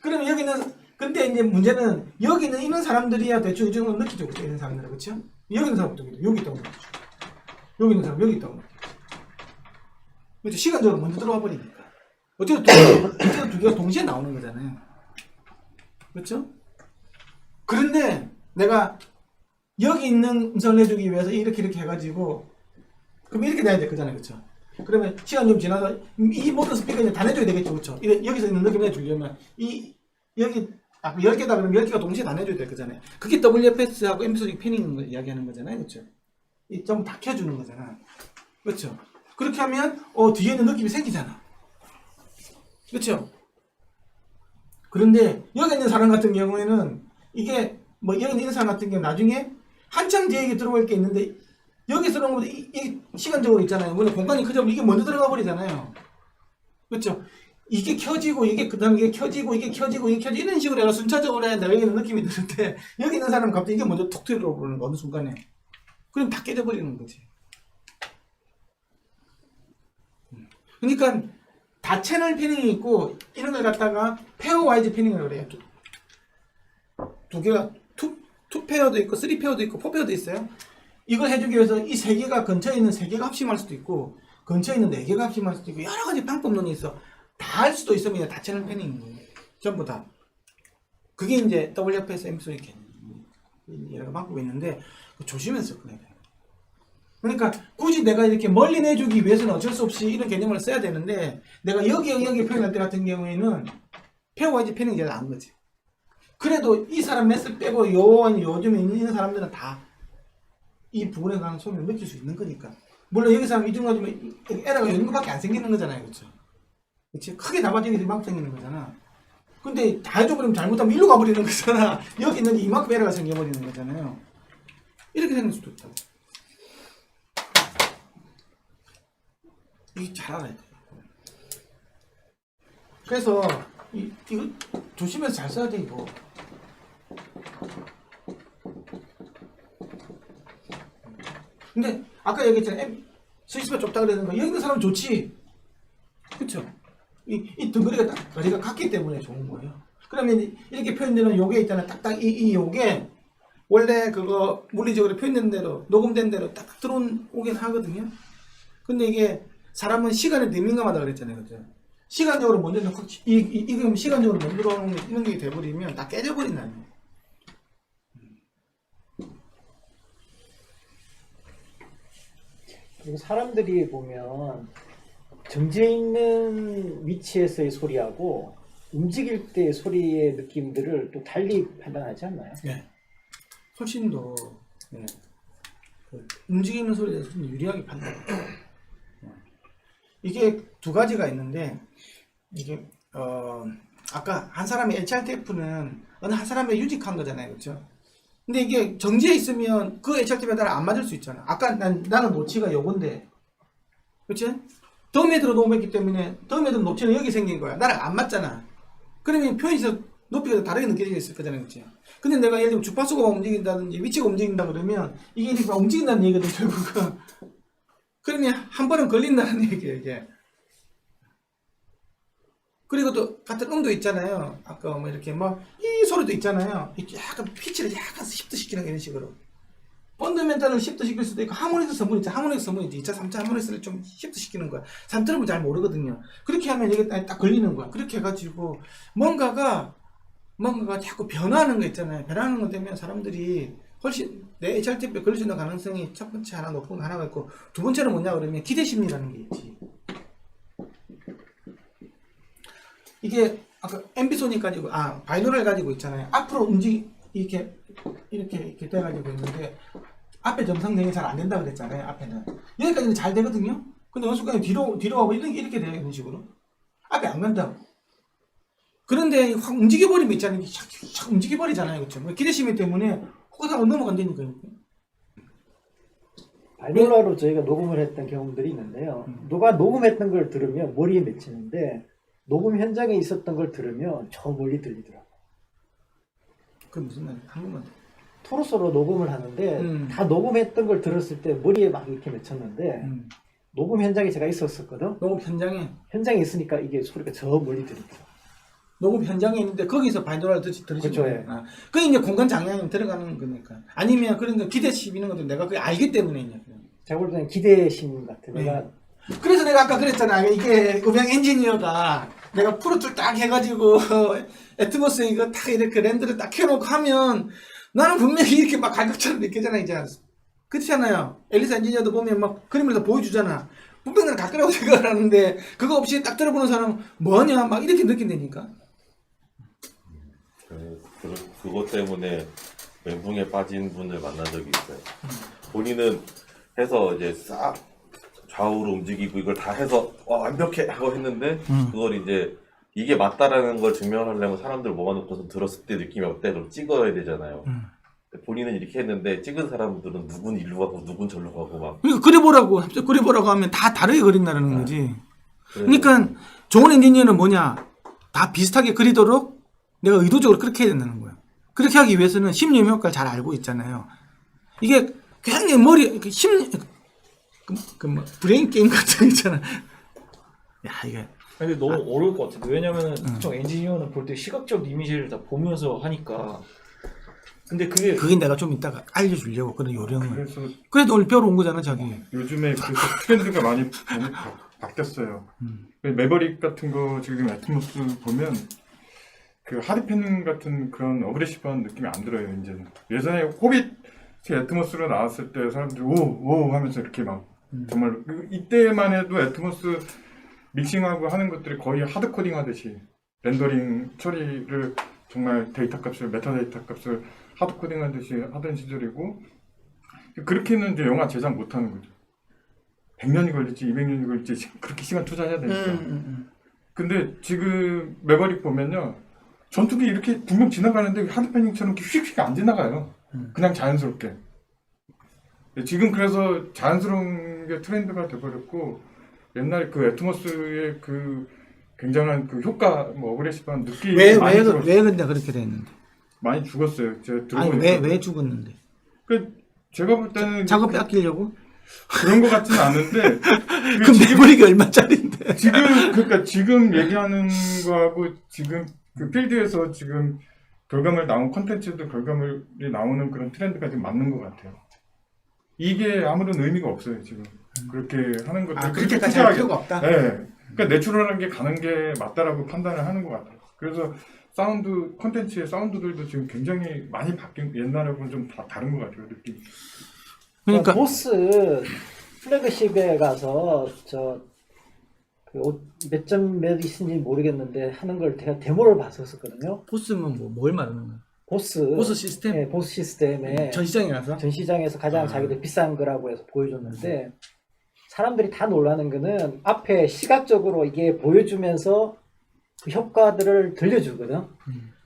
그러면 여기는 근데 이제 문제는 여기는 있는 사람들이야 대충 이 정도 느끼죠. 그때 있는 사람들은. 그렇죠? 여기 있는 사람도 여기 있다고 느끼죠. 여기 있는 사람 여기 있다고 느끼죠. 그렇죠? 시간적으로 먼저 들어와 버리니까. 어쨌든 두 개가 동시에 나오는 거잖아요. 그렇죠? 그런데 내가 여기 있는 음성을 내주기 위해서 이렇게 해가지고 그럼 이렇게 돼야 될 거잖아요. 그렇죠? 그러면 시간 좀 지나서 이 모든 스피커는 다 내줘야 되겠죠. 그렇죠? 여기서 있는 느낌을 내주려면 여기 10개다 그러면 10개가 동시에 다 내줘야 될 거잖아요. 그게 WFS하고 앰비소닉 패닝 이야기하는 거잖아요. 그렇죠? 좀 다 켜주는 거잖아. 그렇죠? 그렇게 하면 뒤에 있는 느낌이 생기잖아. 그렇죠? 그런데 여기 있는 사람 같은 경우에는 이게 뭐 여기 있는 사람 같은 경우 나중에 한참 뒤에 이게 들어갈 게 있는데 여기 들어온 것보다 이 시간적으로 있잖아요. 물론 공간이 크죠. 이게 먼저 들어가 버리잖아요. 그렇죠? 이게 켜지고 이게 그다음 이게 켜지고 이게 켜지고 이게 켜지고 이런 식으로 내가 순차적으로 해야 내가 느낌이 드는데 여기 있는 사람은 갑자기 이게 먼저 툭 들어오는 거 어느 순간에 그럼 다 깨져버리는 거지. 그러니까 다 채널 패닝이 있고 이런 걸 갖다가 페어 와이즈 패닝을 그래요. 두 개가 투 페어도 있고 3 페어도 있고 4 페어도 있어요. 이걸 해주기 위해서 이 세 개가 근처에 있는 세 개가 합심할 수도 있고 근처에 있는 네 개가 합심할 수도 있고 여러 가지 방법론이 있어. 다 할 수도 있으면 다 채널 패닝이에요. 전부 다. 그게 이제 WFS 엠소 이렇게 여러 방법이 있는데 조심해서 접근해야 돼요. 그러니까 굳이 내가 이렇게 멀리 내주기 위해서는 어쩔 수 없이 이런 개념을 써야 되는데 내가 여기 표현할 때 같은 경우에는 페어와이즈 패닝이 제일 나은 거지. 그래도 이 사람 맷을 빼고 요즘에 있는 사람들은 다 이 부분에 관한 소리를 느낄 수 있는 거니까. 물론 여기 사람 이 정도 가지면 에러가 있는 것밖에 안 생기는 거잖아요. 그렇죠? 그치? 크게 나빠지는 게 이만큼 생기는 거잖아. 근데 다 해줘버리면 잘못하면 일로 가버리는 거잖아. 여기 있는 게 이만큼 에러가 생겨버리는 거잖아요. 이렇게 생길 수도 있다. 이게 잘 알아야 돼. 그래서 이거 조심해서 잘 써야 돼 이거. 근데 아까 얘기했잖아요. 스위스가 좁다 그러는 거 여기 있는 사람은 좋지. 그쵸? 이 덩어리가 딱 거리가 같기 때문에 좋은 거예요. 그러면 이렇게 표현되는 요게 있잖아요. 딱딱 이 요게 원래 그거 물리적으로 표현된 대로 녹음된 대로 딱 들어오긴 하거든요. 근데 이게 사람은 시간에 더 민감하다 그랬잖아요. 그죠? 시간적으로 먼저 확 이거 시간적으로 먼저 들어오는 게 이런 게 돼버리면 다 깨져버린다는. 그리고 사람들이 보면 정지해 있는 위치에서의 소리하고 움직일 때의 소리의 느낌들을 또 달리 판단하지 않나요? 네. 훨씬 더 네. 움직이는 소리에 대해서 좀 유리하게 판단해요. 이게 두 가지가 있는데 이게 아까 한 사람의 HRTF는 어느 한 사람의 유직한 거잖아요, 그렇죠? 근데 이게 정지해 있으면 그 HRTF에 따라 안 맞을 수 있잖아. 아까 나는 노치가 요건데, 그렇지? 덤헤드로 녹음했기 때문에 덤헤드 노치는 여기 생긴 거야. 나랑 안 맞잖아. 그러면 표현에서 높이가 다르게 느껴질 거잖아요, 그렇지? 근데 내가 예를 들면 주파수가 움직인다든지 위치가 움직인다 그러면 이게 이렇게 움직인다는 얘기거든, 결국은. 그러면 한 번은 걸린다는 얘기예요, 이게. 그리고 또 같은 음도 있잖아요. 아까 뭐 이렇게 이 소리도 있잖아요. 이렇게 약간 피치를 약간 시프트 시키는 이런 식으로. 펀더멘탈을 시프트 시킬 수도 있고 하모니스 선분 있죠. 하모니스 선분 있죠. 2차, 3차 하모니스를 좀 시프트 시키는 거야. 사람 들으면 잘 모르거든요. 그렇게 하면 이게 딱 걸리는 거야. 그렇게 해가지고 뭔가가 자꾸 변화하는 거 있잖아요. 변화하는 거 되면 사람들이 훨씬 내 HRTF에 걸릴 수 있는 가능성이 첫 번째 하나 높은 거 하나가 있고 두 번째는 뭐냐 그러면 기대심리라는 게 있지. 이게 아까 앰비소닉 가지고 바이노럴 가지고 있잖아요. 앞으로 이렇게 돼가지고 있는데 앞에 점성되게 잘 안 된다 그랬잖아요. 앞에는 여기까지는 잘 되거든요. 근데 어느 순간에 뒤로 가고 이렇게 돼요. 이런 식으로 앞에 안 간다고. 그런데 확 움직여버리면 있잖아요. 착 움직여버리잖아요. 그렇죠? 기대심리 때문에 호가다가 넘어간다니까요. 바이놀라로 저희가 녹음을 했던 경험들이 있는데요. 누가 녹음했던 걸 들으면 머리에 맺히는데 녹음 현장에 있었던 걸 들으면 저 멀리 들리더라고요. 그게 무슨 말이야? 한국말. 토로소로 녹음을 하는데 다 녹음했던 걸 들었을 때 머리에 막 이렇게 맺혔는데 녹음 현장에 제가 있었거든. 녹음 현장에 있으니까 이게 소리가 저 멀리 들리더라고요. 녹음 현장에 있는데 거기서 바이노랄 들으시는 그렇죠, 거예요. 그게 이제 공간 장애이 들어가는 거니까. 아니면 그런 거 기대심 있는 것도 내가 그게 알기 때문에 이제. 제가 볼 때는 기대심 같은 내가 그래서 내가 아까 그랬잖아. 이게 음향 엔지니어가 내가 프로툴 딱 해가지고 애트모스 이거 딱 이렇게 렌더를 딱 켜놓고 하면 나는 분명히 이렇게 막 갈각처럼 느껴잖아 이제. 그렇잖아요. 엘리사 엔지니어도 보면 막 그림을 다 보여주잖아. 분명히 나는 가까라고 생각을 하는데 그거 없이 딱 들어보는 사람은 뭐냐 막 이렇게 느낀다니까. 그것 때문에 멘붕에 빠진 분을 만난 적이 있어요. 본인은 해서 이제 싹 좌우로 움직이고 이걸 다 해서 완벽해 하고 했는데 그걸 이제 이게 맞다라는 걸 증명하려면 사람들 모아놓고서 들었을 때 느낌이 어때? 그럼 찍어야 되잖아요. 본인은 이렇게 했는데 찍은 사람들은 누군 일로 가고 누군 절로 가고 막. 그러니까 그려보라고 하면 다 다르게 그린다는 거지. 그래서 그러니까 좋은 엔지니어는 뭐냐? 다 비슷하게 그리도록 내가 의도적으로 그렇게 해야 된다는 거야. 그렇게 하기 위해서는 심리 효과를 잘 알고 있잖아요. 이게 굉장히 뭐 브레인 게임 같은 거 있잖아. 야, 이게. 근데 너무 어려울 것 같은데 왜냐면은 보통 엔지니어는 볼 때 시각적 이미지를 다 보면서 하니까 근데 그게 내가 좀 이따가 알려주려고, 그런 요령을. 그래서 그래도 오늘 배우러 온 거잖아, 자기. 요즘에 그래서 트렌드가 많이 바뀌었어요. 매버릭 같은 거 지금 애트모스 보면 그 하드팬 같은 그런 어그레시브한 느낌이 안 들어요. 이제는 예전에 호빗 애트모스로 나왔을 때 사람들이 오 하면서 이렇게 막 정말 이때만 해도 애트모스 믹싱하고 하는 것들이 거의 하드 코딩 하듯이 렌더링 처리를 정말 데이터 값을 메타데이터 값을 하드 코딩 하듯이 하던 시절이고 그렇게는 이제 영화 제작 못 하는 거죠. 100년이 걸릴지 200년이 걸릴지 그렇게 시간 투자해야 되니까. 근데 지금 매버릭 보면요. 전투기 이렇게 분명 지나가는데 하드패닝처럼 이렇게 휙휙 안 지나가요. 그냥 자연스럽게. 지금 그래서 자연스러운 게 트렌드가 돼버렸고 옛날에 그 애트모스의 그 굉장한 그 효과, 뭐 어그레시브한 느낌이 왜 많이 근데 그렇게 됐는데? 많이 죽었어요. 제가 아니, 들어보니까. 왜 죽었는데? 그 제가 볼 때는 작업 뺏기려고? 그런 것 같지는 않은데 그 메모리가 얼마짜린데? 그러니까 지금 얘기하는 거하고 지금 그 필드에서 지금 결과물 나온 컨텐츠도 결과물이 나오는 그런 트렌드가 지금 맞는 것 같아요. 이게 아무런 의미가 없어요 지금 그렇게 하는 것들. 그렇게까지 할 필요가 없다. 네, 그러니까 내추럴한 게 가는 게 맞다라고 판단을 하는 것 같아요. 그래서 사운드 컨텐츠의 사운드들도 지금 굉장히 많이 바뀐 옛날하고는 좀 다 다른 것 같아요 느낌. 그러니까 보스 플래그십에 가서 몇 점 몇 있는지 모르겠는데 하는 걸 제가 데모를 봤었거든요. 보스면 뭘 말하는 거야? 보스 시스템? 네, 보스 시스템에 전시장에 가서? 전시장에서 가장 자기들 비싼 거라고 해서 보여줬는데 사람들이 다 놀라는 거는 앞에 시각적으로 이게 보여주면서 그 효과들을 들려주거든.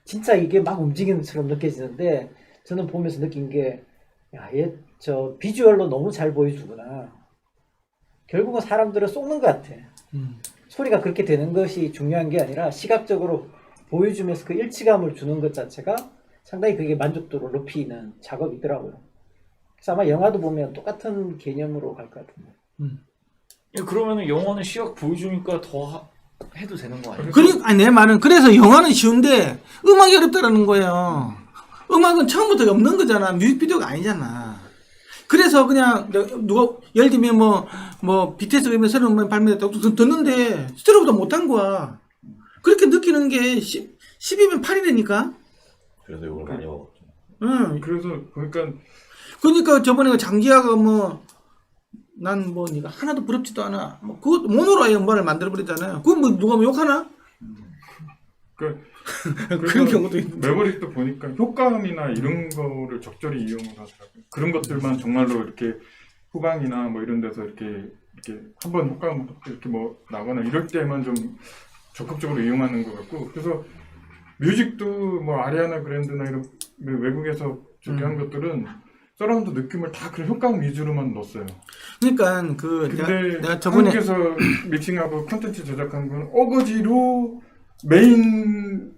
진짜 이게 막 움직이는 것처럼 느껴지는데 저는 보면서 느낀 게 야, 얘 저 비주얼로 너무 잘 보여주구나. 결국은 사람들을 속는 것 같아. 소리가 그렇게 되는 것이 중요한 게 아니라 시각적으로 보여주면서 그 일치감을 주는 것 자체가 상당히 그게 만족도를 높이는 작업이더라고요. 그래서 아마 영화도 보면 똑같은 개념으로 갈 것 같은데. 그러면은 영화는 시각 보여주니까 더 해도 되는 거 아니에요? 그러니까 내 말은 그래서 영화는 쉬운데 음악이 어렵다라는 거예요. 음악은 처음부터 없는 거잖아. 뮤직비디오가 아니잖아. 그래서 그냥 누가 예를 들면 뭐 BTS 그러면 새로운 음악 발매됐다고 듣는데 스테레오보다 못한 거야. 그렇게 느끼는 게 10이면 8이라니까. 그래서 이걸 많이 먹었죠. 응. 그래서 그러니까 저번에 장기하가 난 네가 하나도 부럽지도 않아. 그거 모노로 아예 음반을 만들어 버리잖아요. 그건 뭐 누가 욕하나? 그런 경우도 있는데. 매버릭도 보니까 효과음이나 이런 거를 적절히 이용을 하더라고요. 그런 것들만 정말로 이렇게 후방이나 뭐 이런 데서 이렇게 한번 효과음 이렇게 뭐 나거나 이럴 때만 좀 적극적으로 이용하는 것 같고 그래서 뮤직도 뭐 아리아나 그랜드나 이런 외국에서 저기 한 것들은 서라운드 느낌을 다 그런 효과음 위주로만 넣었어요. 그러니까 근데 내가 저번에 한국에서 믹싱하고 콘텐츠 제작한 건 어거지로 메인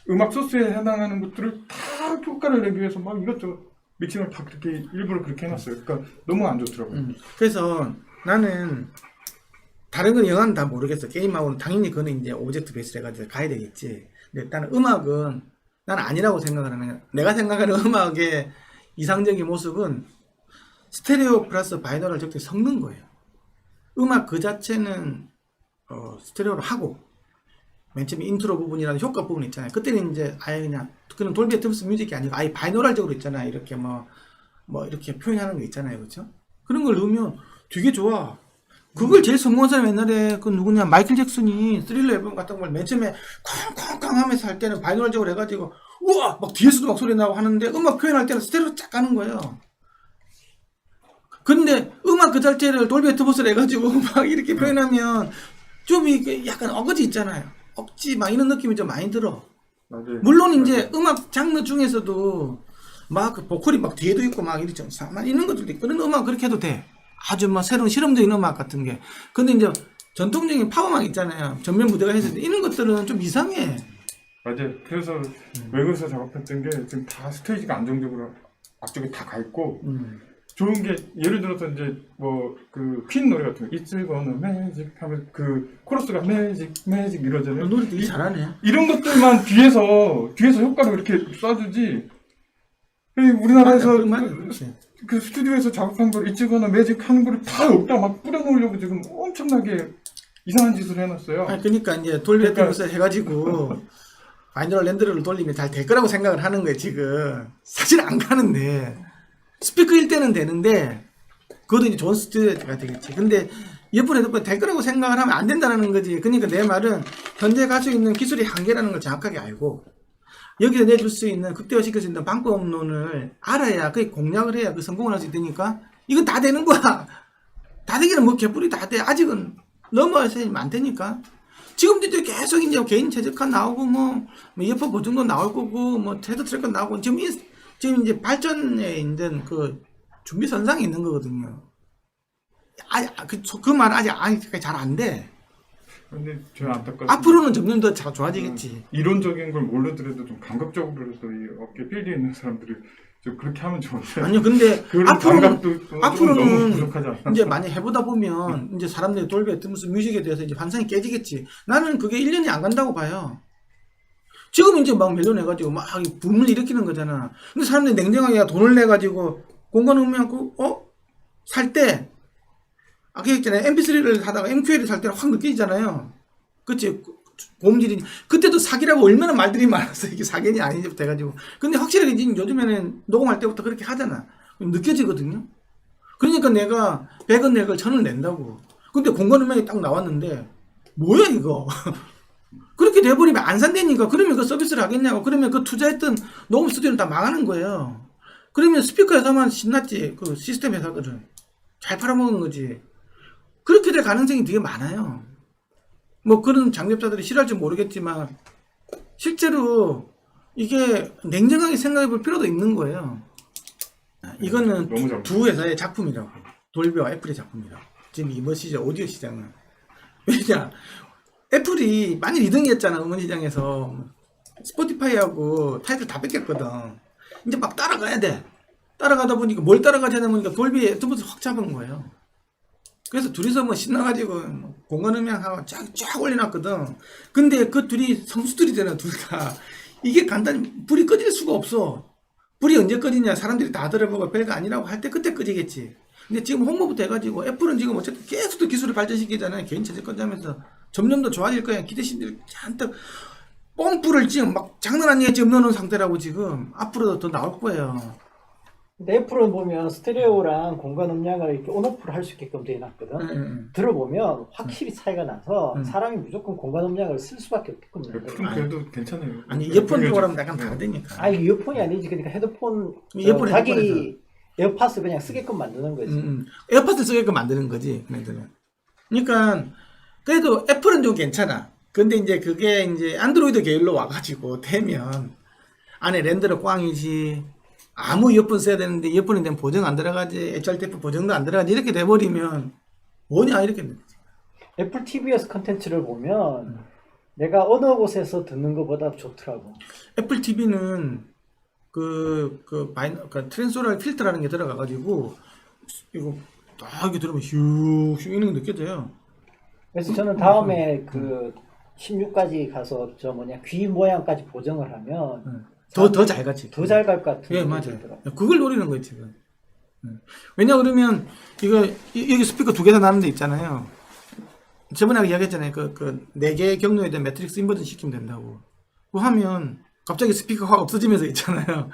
음악 소스에 해당하는 것들을 다 효과를 내기 위해서 막 이것저것 믹싱을 다 그렇게 일부러 그렇게 해놨어요. 그러니까 너무 안 좋더라고요. 그래서 나는 다른 건 영화는 다 모르겠어. 게임하고는 당연히 그거는 이제 오브젝트 베이스로 해가지고 가야 되겠지. 근데 나는 음악은 난 아니라고 생각을 하는 거야. 내가 생각하는 음악의 이상적인 모습은 스테레오 플러스 바이너를 적절히 섞는 거예요. 음악 그 자체는 스테레오로 하고 맨 처음에 인트로 부분이라는 효과 부분 있잖아요. 그때는 이제 아예 그냥 그런 돌비 애트모스 뮤직이 아니고 아예 바이노랄적으로 있잖아요. 이렇게 뭐 이렇게 표현하는 거 있잖아요. 그렇죠? 그런 걸 넣으면 되게 좋아. 그걸 제일 성공한 사람 옛날에 그 누구냐 마이클 잭슨이 스릴러 앨범 같은 걸 맨 처음에 쾅쾅쾅 하면서 할 때는 바이노랄적으로 해가지고 우와 막 뒤에서도 막 소리 나고 하는데 음악 표현할 때는 스테레오 쫙 가는 거예요. 근데 음악 그 자체를 돌비 애트모스로 해가지고 막 이렇게 표현하면 좀 이게 약간 어거지 있잖아요. 억지 막 이런 느낌이 좀 많이 들어. 맞아요. 물론 이제 음악 장르 중에서도 막 그 보컬이 막 뒤에도 있고 막 이렇죠. 막 이런 것들도 있고 그런 음악 그렇게 해도 돼. 아주 막 새로운 실험적인 음악 같은 게. 근데 이제 전통적인 팝음악 있잖아요. 전면 무대가 했을 때 이런 것들은 좀 이상해. 맞아요. 그래서 외국에서 작업했던 게 지금 다 스테이지가 안정적으로 앞쪽에 다 가 있고 좋은 게 예를 들어서 이제 뭐 그 퀸 노래 같은 거 It's gonna magic 하면 그 코러스가 magic magic 이러잖아요. 노래 되게 잘하네. 이런 것들만 뒤에서 효과를 이렇게 쏴주지. 우리나라에서 그 스튜디오에서 작업한 걸 It's gonna magic 하는 거를 다 여기다 막 뿌려놓으려고 지금 엄청나게 이상한 짓을 해놨어요. 아니, 그러니까 이제 돌비 애트모스 해가지고 바이너럴 랜드를 돌리면 잘 될 거라고 생각을 하는 거예요 지금. 사실 안 가는데 스피커일 때는 되는데 그것도 이제 좋은 스튜디오가 되겠지. 근데 옆으로 해도 될 거라고 생각을 하면 안 된다는 거지. 그러니까 내 말은 현재 가지고 있는 기술의 한계라는 걸 정확하게 알고 여기서 내줄 수 있는 극대화시킬 수 있는 방법론을 알아야 그게 공략을 해야 그 성공을 할 수 있으니까 이건 다 되는 거야. 다 되기는 뭐 개뿔이 다 돼. 아직은 넘어야서 안 되니까. 지금도 이제 계속 이제 개인 최적화 나오고 뭐 이어폰 보증도 나올 거고 뭐 테드 트랙도 나오고 지금 이제 발전에 있는 그 준비 선상에 있는 거거든요. 그 말 아직 잘 안 돼. 근데 저는 안타깝습니다. 앞으로는 점점 더 좋아지겠지. 이론적인 걸 모르더라도 좀 감각적으로라도 이 업계 필드에 있는 사람들이 좀 그렇게 하면 좋은데. 아니요, 근데 그런 감각도 좀 너무 부족하지 않나? 이제 많이 해보다 보면 이제 사람들이 돌비 애트모스 뮤직에 대해서 이제 환상이 깨지겠지. 나는 그게 1년이 안 간다고 봐요. 지금 이제 막 멜론해가지고 막 붐을 일으키는 거잖아. 근데 사람들이 냉정하게 돈을 내가지고 공간 음향 살 때 아까 했잖아요. MP3를 사다가 MQL을 살 때는 확 느껴지잖아요. 그치? 고음질이 그때도 사기라고 얼마나 말들이 많았어. 이게 사기니 아닌지부터 해가지고. 근데 확실하게 지금 요즘에는 녹음할 때부터 그렇게 하잖아. 느껴지거든요. 그러니까 내가 100원 낼 걸 1000원 낸다고. 근데 공간 음향이 딱 나왔는데 뭐야 이거. 그렇게 돼버리면 안 산다니까. 그러면 그 서비스를 하겠냐고. 그러면 그 투자했던 녹음 스튜디오는 다 망하는 거예요. 그러면 스피커 회사만 신났지. 그 시스템 회사들은. 잘 팔아먹은 거지. 그렇게 될 가능성이 되게 많아요. 뭐 그런 장렵자들이 싫어할지 모르겠지만 실제로 이게 냉정하게 생각해 볼 필요도 있는 거예요. 이거는 두 회사의 작품이라고. 돌비와 애플의 작품이라고. 지금 이번 시장 오디오 시장은. 왜냐 애플이 많이 리딩했잖아. 음원 시장에서. 스포티파이하고 타이틀 다 뺏겼거든. 이제 막 따라가야 돼. 따라가다 보니까 뭘 따라가야 되다 보니까 돌비 애트모스 확 잡은 거예요. 그래서 둘이서 뭐 신나가지고 공간 음향하고 쫙 올려놨거든. 근데 그 둘이 성수들이 되나 둘 다. 이게 간단히 불이 꺼질 수가 없어. 불이 언제 꺼지냐. 사람들이 다 들어보고 별거 아니라고 할 때 그때 꺼지겠지. 근데 지금 홍보부터 해가지고 애플은 지금 어쨌든 계속 또 기술을 발전시키잖아요. 개인 최저까지 하면서 점점 더 좋아질 거야. 기대신들 잔뜩 pom프를 지금 막 장난 아니게 지금 넣어놓은 상태라고 지금 앞으로도 더 나올 거예요. 근데 애플은 보면 스테레오랑 공간 음량을 이렇게 온오프를 할 수 있게끔 되어 놨거든. 들어보면 확실히 차이가 나서 사람이 무조건 공간 음량을 쓸 수밖에 없게끔 애플은 그래도 괜찮아요. 아니 이어폰 쪽으로는 약간 다르니까. 아니 이어폰이 아니지. 그러니까 헤드폰 이어폰에 자기 헤드폰에서. 에어팟을 그냥 쓰게끔 만드는 거지. 에어팟을 쓰게끔 만드는 거지. 그러니까 그래도 애플은 좀 괜찮아. 근데 이제 그게 이제 안드로이드 계열로 와가지고 되면 안에 랜드로 꽝이지. 아무 이어폰 써야 되는데 이어폰이 되면 보정 안 들어가지. HRTF 보정도 안 들어가지. 이렇게 돼버리면 뭐냐 이렇게 되는 거지. 애플 TV에서 컨텐츠를 보면 내가 어느 곳에서 듣는 것보다 좋더라고. 애플 TV는 그 트랜소럴 필터라는 게 들어가가지고 이거 딱 이렇게 들으면 휴 이런 게 느껴져요. 그래서 저는 다음에 그 16까지 가서 귀 모양까지 보정을 하면 더 잘 가지. 더 잘 갈 것 같은. 예, 맞아요. 그걸 노리는 거예요, 지금. 왜냐 그러면 여기 스피커 두 개 다 나는 데 있잖아요. 저번에 이야기했잖아요. 그 4개의 경로에 대한 매트릭스 인버전 시키면 된다고. 그거 하면 갑자기 스피커가 확 없어지면서 있잖아요.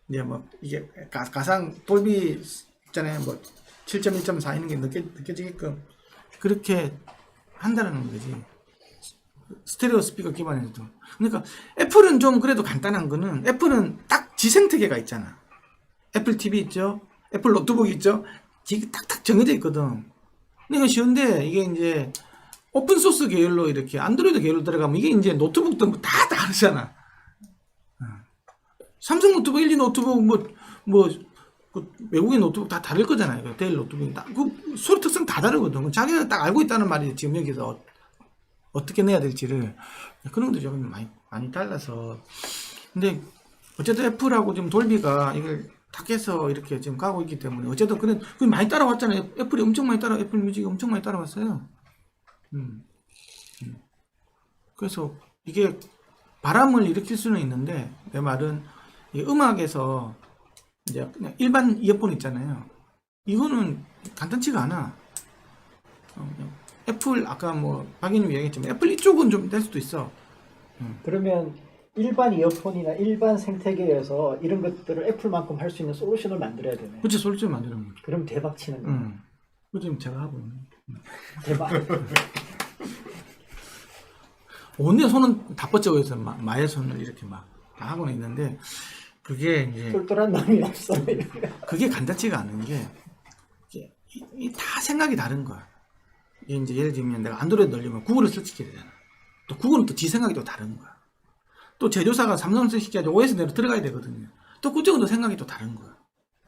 이제 뭐 이게 가상 돌비 있잖아요. 뭐 7.1.4 있는 게 느껴지게끔 그렇게 한다는 거지. 스테레오 스피커 기반에서도. 그러니까 애플은 좀 그래도 간단한 거는 애플은 딱 지생태계가 있잖아. 애플 TV 있죠. 애플 노트북 있죠. 이게 딱딱 정해져 있거든. 그러니까 쉬운데 이게 이제 오픈 소스 계열로 이렇게 안드로이드 계열로 들어가면 이게 이제 노트북도 뭐다 다르잖아. 삼성 노트북, LG 노트북, 그 외국인 노트북 다 다를 거잖아요. 그 데일 노트북 그 소리 특성 다 다르거든. 자기가 딱 알고 있다는 말이 지금 여기서 어떻게 내야 될지를 그런 것도 조금 많이 달라서. 근데 어쨌든 애플하고 지금 돌비가 이걸 딱 해서 이렇게 지금 가고 있기 때문에 어쨌든 그게 많이 따라왔잖아요. 애플이 엄청 많이 애플 뮤직이 엄청 많이 따라왔어요. 그래서 이게 바람을 일으킬 수는 있는데 내 말은 이 음악에서 이제 그냥 일반 이어폰 있잖아요. 이거는 간단치가 않아. 그냥 애플 아까 뭐 박인님 얘기했지만 애플 이쪽은 좀 될 수도 있어. 그러면 일반 이어폰이나 일반 생태계에서 이런 것들을 애플만큼 할 수 있는 솔루션을 만들어야 되네. 그치, 솔직히 만드는 거죠. 그럼 대박 치는 거야. 그 지금 제가 하고 있는. 대박. 온내 손은 다 뻗쩍해서 마의 손을 이렇게 막 하고는 있는데 그게 이제 똘똘한 놈이 없어. 그게 간단치가 않은 게 다 생각이 다른 거야. 이게 이제 예를 들면 내가 안드로이드 넣으려면 구글을 설치해야 되잖아. 또 구글은 또 지 생각이 또 다른 거야. 또 제조사가 삼성을 설치해야지 OS 내로 들어가야 되거든요. 또 그쪽은 또 생각이 또 다른 거야.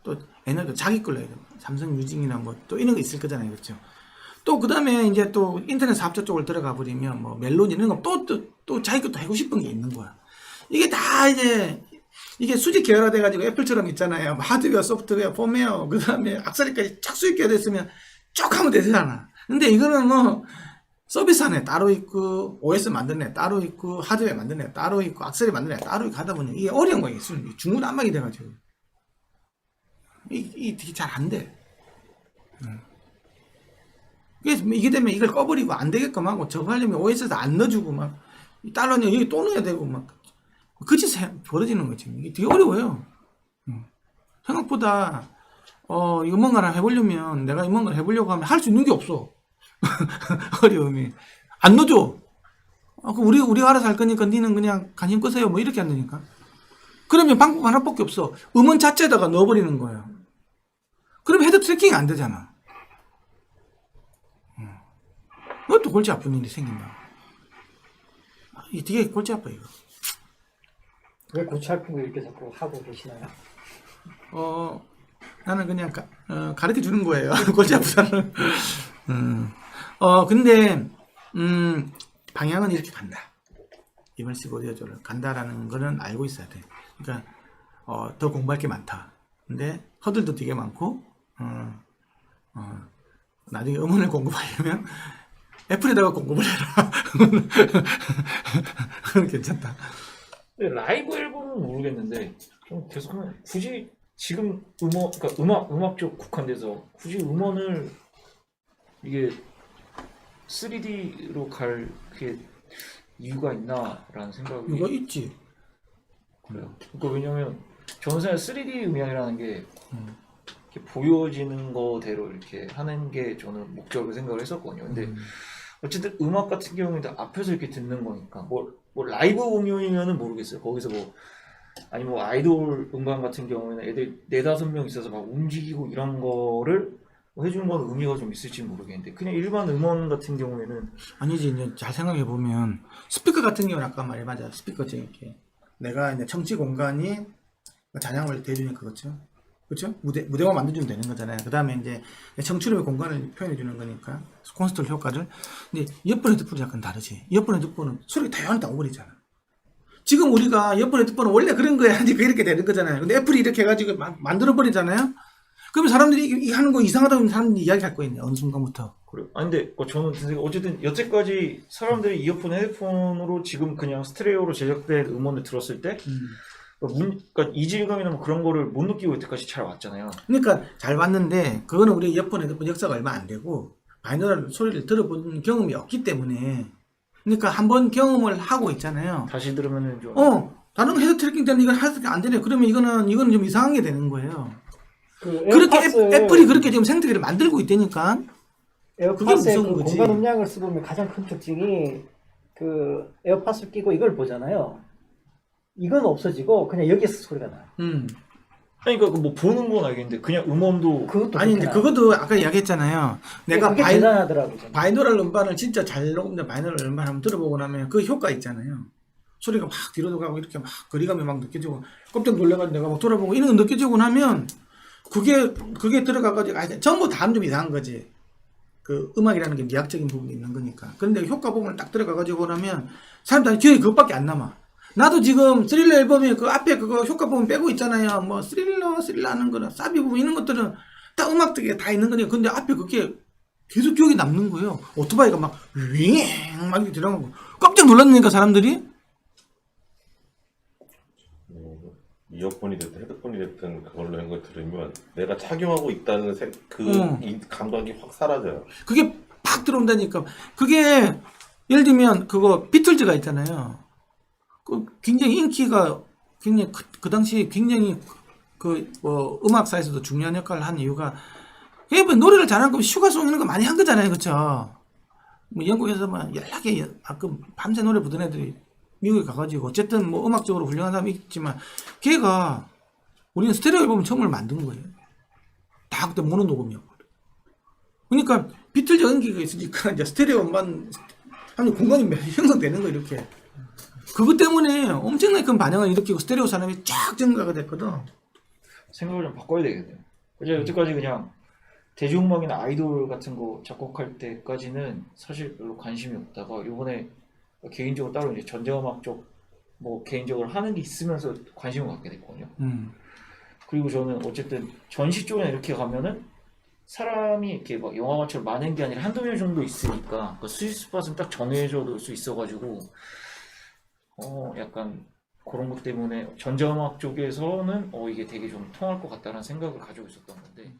또 에너지 자기 걸로 해야 돼. 삼성 뮤직이나 뭐 또 이런 거 있을 거잖아요. 그렇죠? 또 그 다음에 이제 또 인터넷 사업자 쪽을 들어가 버리면 뭐 멜로디 이런 거 또 자기 것도 하고 싶은 게 있는 거야. 이게 다 이제 이게 수직 계열화돼 가지고 애플처럼 있잖아요. 하드웨어, 소프트웨어, 펌웨어, 그 다음에 악세사리까지 착 수익 됐으면 쭉 하면 되잖아. 근데 이거는 뭐 서비스 안에 따로 있고 OS 만드는 애 따로 있고 하드웨어 만드는 애 따로 있고 악세사리 만드는 애 따로 있고 하다 보니 이게 어려운 거예요. 중구난방이 돼가지고 이게 되게 잘 안 돼. 그래서 이게 되면 이걸 꺼버리고 안 되게끔 하고 저거 하려면 OS에서 안 넣어주고 막 달러는 여기 또 넣어야 되고 막 그 짓이 벌어지는 거지. 이게 되게 어려워요. 생각보다 이거 뭔가를 해보려면 내가 이 뭔가를 해보려고 하면 할 수 있는 게 없어. 어려움이 안 넣어줘. 우리가 알아서 할 거니까 니는 그냥 관심 끄세요 뭐 이렇게 한다니까. 그러면 방법 하나밖에 없어. 음원 자체에다가 넣어버리는 거예요. 그러면 헤드 트래킹이 안 되잖아. 그것도 골치 아픈 일이 생긴다. 이게 되게 골치 아파 이거. 왜 골치 아픈 거 이렇게 자꾸 하고 계시나요? 나는 그냥 가르쳐 주는 거예요. 골치 아프다는. 근데 방향은 이렇게 간다. 이머시브 오디오를 간다라는 거는 알고 있어야 돼. 그러니까 더 공부할 게 많다. 근데 허들도 되게 많고 나중에 음원을 공부하려면 애플에다가 공부를 해라. 그건 괜찮다. 라이브 앨범은 모르겠는데 좀 계속하면 굳이 지금 음악 쪽 국한돼서 굳이 음원을 이게 3D로 갈 그게 이유가 있나라는 생각이 이거 있지. 그래요. 그러니까 왜냐면 저는 사실 3D 음향이라는 게 이렇게 보여지는 거대로 이렇게 하는 게 저는 목적으로 생각을 했었거든요. 근데 어쨌든 음악 같은 경우에는 앞에서 이렇게 듣는 거니까 뭐 라이브 공연이면은 모르겠어요. 거기서 아니 아이돌 음반 같은 경우에는 애들 4-5명 있어서 막 움직이고 이런 거를 해주는 건 의미가 좀 있을지 모르겠는데 그냥 일반 음원 같은 경우에는 아니지. 이제 잘 생각해 보면 스피커 같은 경우는 아까 말이 맞아. 스피커 이렇게 내가 이제 청취 공간이 잔향을 대주니까 그렇죠. 그렇죠? 무대만 만들어주면 되는 거잖아요. 그 다음에 이제 청취력의 공간을 표현해주는 거니까 콘서트 효과를. 근데 이어폰 헤드폰이 약간 다르지. 이어폰 헤드폰은 소리가 다양하게 나오버리잖아. 지금 우리가 이어폰 헤드폰은 원래 그런 거야. 이제 이렇게 되는 거잖아요. 근데 애플이 이렇게 해가지고 만들어버리잖아요. 그러면 사람들이 이 하는 거 이상하다고 사람들이 이야기할 거예요. 어느 순간부터. 그래요. 아니 근데 저는 어쨌든 여태까지 사람들이 이어폰, 헤드폰으로 지금 그냥 스테레오로 제작된 음원을 들었을 때 그러니까 이질감이나 뭐 그런 거를 못 느끼고 여태까지 잘 왔잖아요. 그러니까 잘 봤는데 그거는 우리 이어폰 헤드폰 역사가 얼마 안 되고 바이너럴 소리를 들어본 경험이 없기 때문에 그러니까 한번 경험을 하고 있잖아요. 다시 들으면은 좀 다른 헤드 트래킹 때는 이건 안 되네. 그러면 이거는 좀 이상한 게 되는 거예요. 그렇게 애플이 그렇게 지금 생태계를 만들고 있다니까. 에어팟의 그 거지. 공간 음량을 쓰보면 가장 큰 특징이 그 에어팟을 끼고 이걸 보잖아요. 이건 없어지고 그냥 여기에서 소리가 나요. 아니 그러니까 뭐 보는 건 알겠는데 그냥 음원도 그것도 아니 근데 그렇게 그것도 아까 이야기했잖아요. 내가 그게 대단하더라고 저는. 바이노럴 음반을 진짜 잘 녹음된 바이노럴 음반 한번 들어보고 나면 그 효과 있잖아요. 소리가 막 뒤로도 가고 이렇게 막 거리감이 막 느껴지고 깜짝 놀래가지고 내가 막 돌아보고 이런 거 느껴지고 나면 그게 들어가가지고 전부 다 좀 이상한 거지. 그 음악이라는 게 미학적인 부분이 있는 거니까. 그런데 효과 부분을 딱 들어가가지고 나면 사람들이 기억이 그것밖에 안 남아. 나도 지금 스릴러 앨범에 그 앞에 그거 효과 부분 빼고 있잖아요. 뭐 스릴러 하는 거나 사비 부분 이런 것들은 딱 음악들이 다 있는 거니까. 근데 앞에 그게 계속 기억이 남는 거예요. 오토바이가 막 윙 막 이렇게 들어가고 깜짝 놀랐으니까 사람들이. 이어폰이 됐든 헤드폰이 됐든 그걸로 한 걸 들으면 내가 착용하고 있다는 이 감각이 확 사라져요. 그게 팍 들어온다니까. 그게 예를 들면 그거 비틀즈가 있잖아요. 그 굉장히 인기가 굉장히 그 당시 굉장히 그 뭐 음악사에서도 중요한 역할을 한 이유가 그게 뭐 노래를 잘하는 거 슈가송 이런 거 많이 한 거잖아요, 그렇죠? 뭐 영국에서만 연락에 가끔 밤새 노래 부르는 애들이 미국에 가가지고 어쨌든 뭐 음악적으로 훌륭한 사람이 있지만 걔가 우리는 스테레오 앨범을 처음으로 만든 거예요. 다 그때 모노 녹음이었고. 그러니까 비틀즈 연기가 있으니까 이제 스테레오만 하면 공간이 형성되는 거 이렇게. 그것 때문에 엄청나게 큰 반향을 일으키고 스테레오 사람이 쫙 증가가 됐거든. 생각을 좀 바꿔야 되겠네요. 이제 여태까지 그냥 대중음악이나 아이돌 같은 거 작곡할 때까지는 사실 별로 관심이 없다가 이번에 개인적으로 따로 이제 전자음악 쪽 뭐 개인적으로 하는 게 있으면서 관심을 갖게 됐거든요. 그리고 저는 어쨌든 전시 쪽에 이렇게 가면은 사람이 이렇게 막 영화관처럼 많은 게 아니라 한두 명 정도 있으니까 그 스위트 스팟은 딱 정해져 놓을 수 있어가지고 약간 그런 것 때문에 전자음악 쪽에서는 이게 되게 좀 통할 것 같다는 생각을 가지고 있었던 건데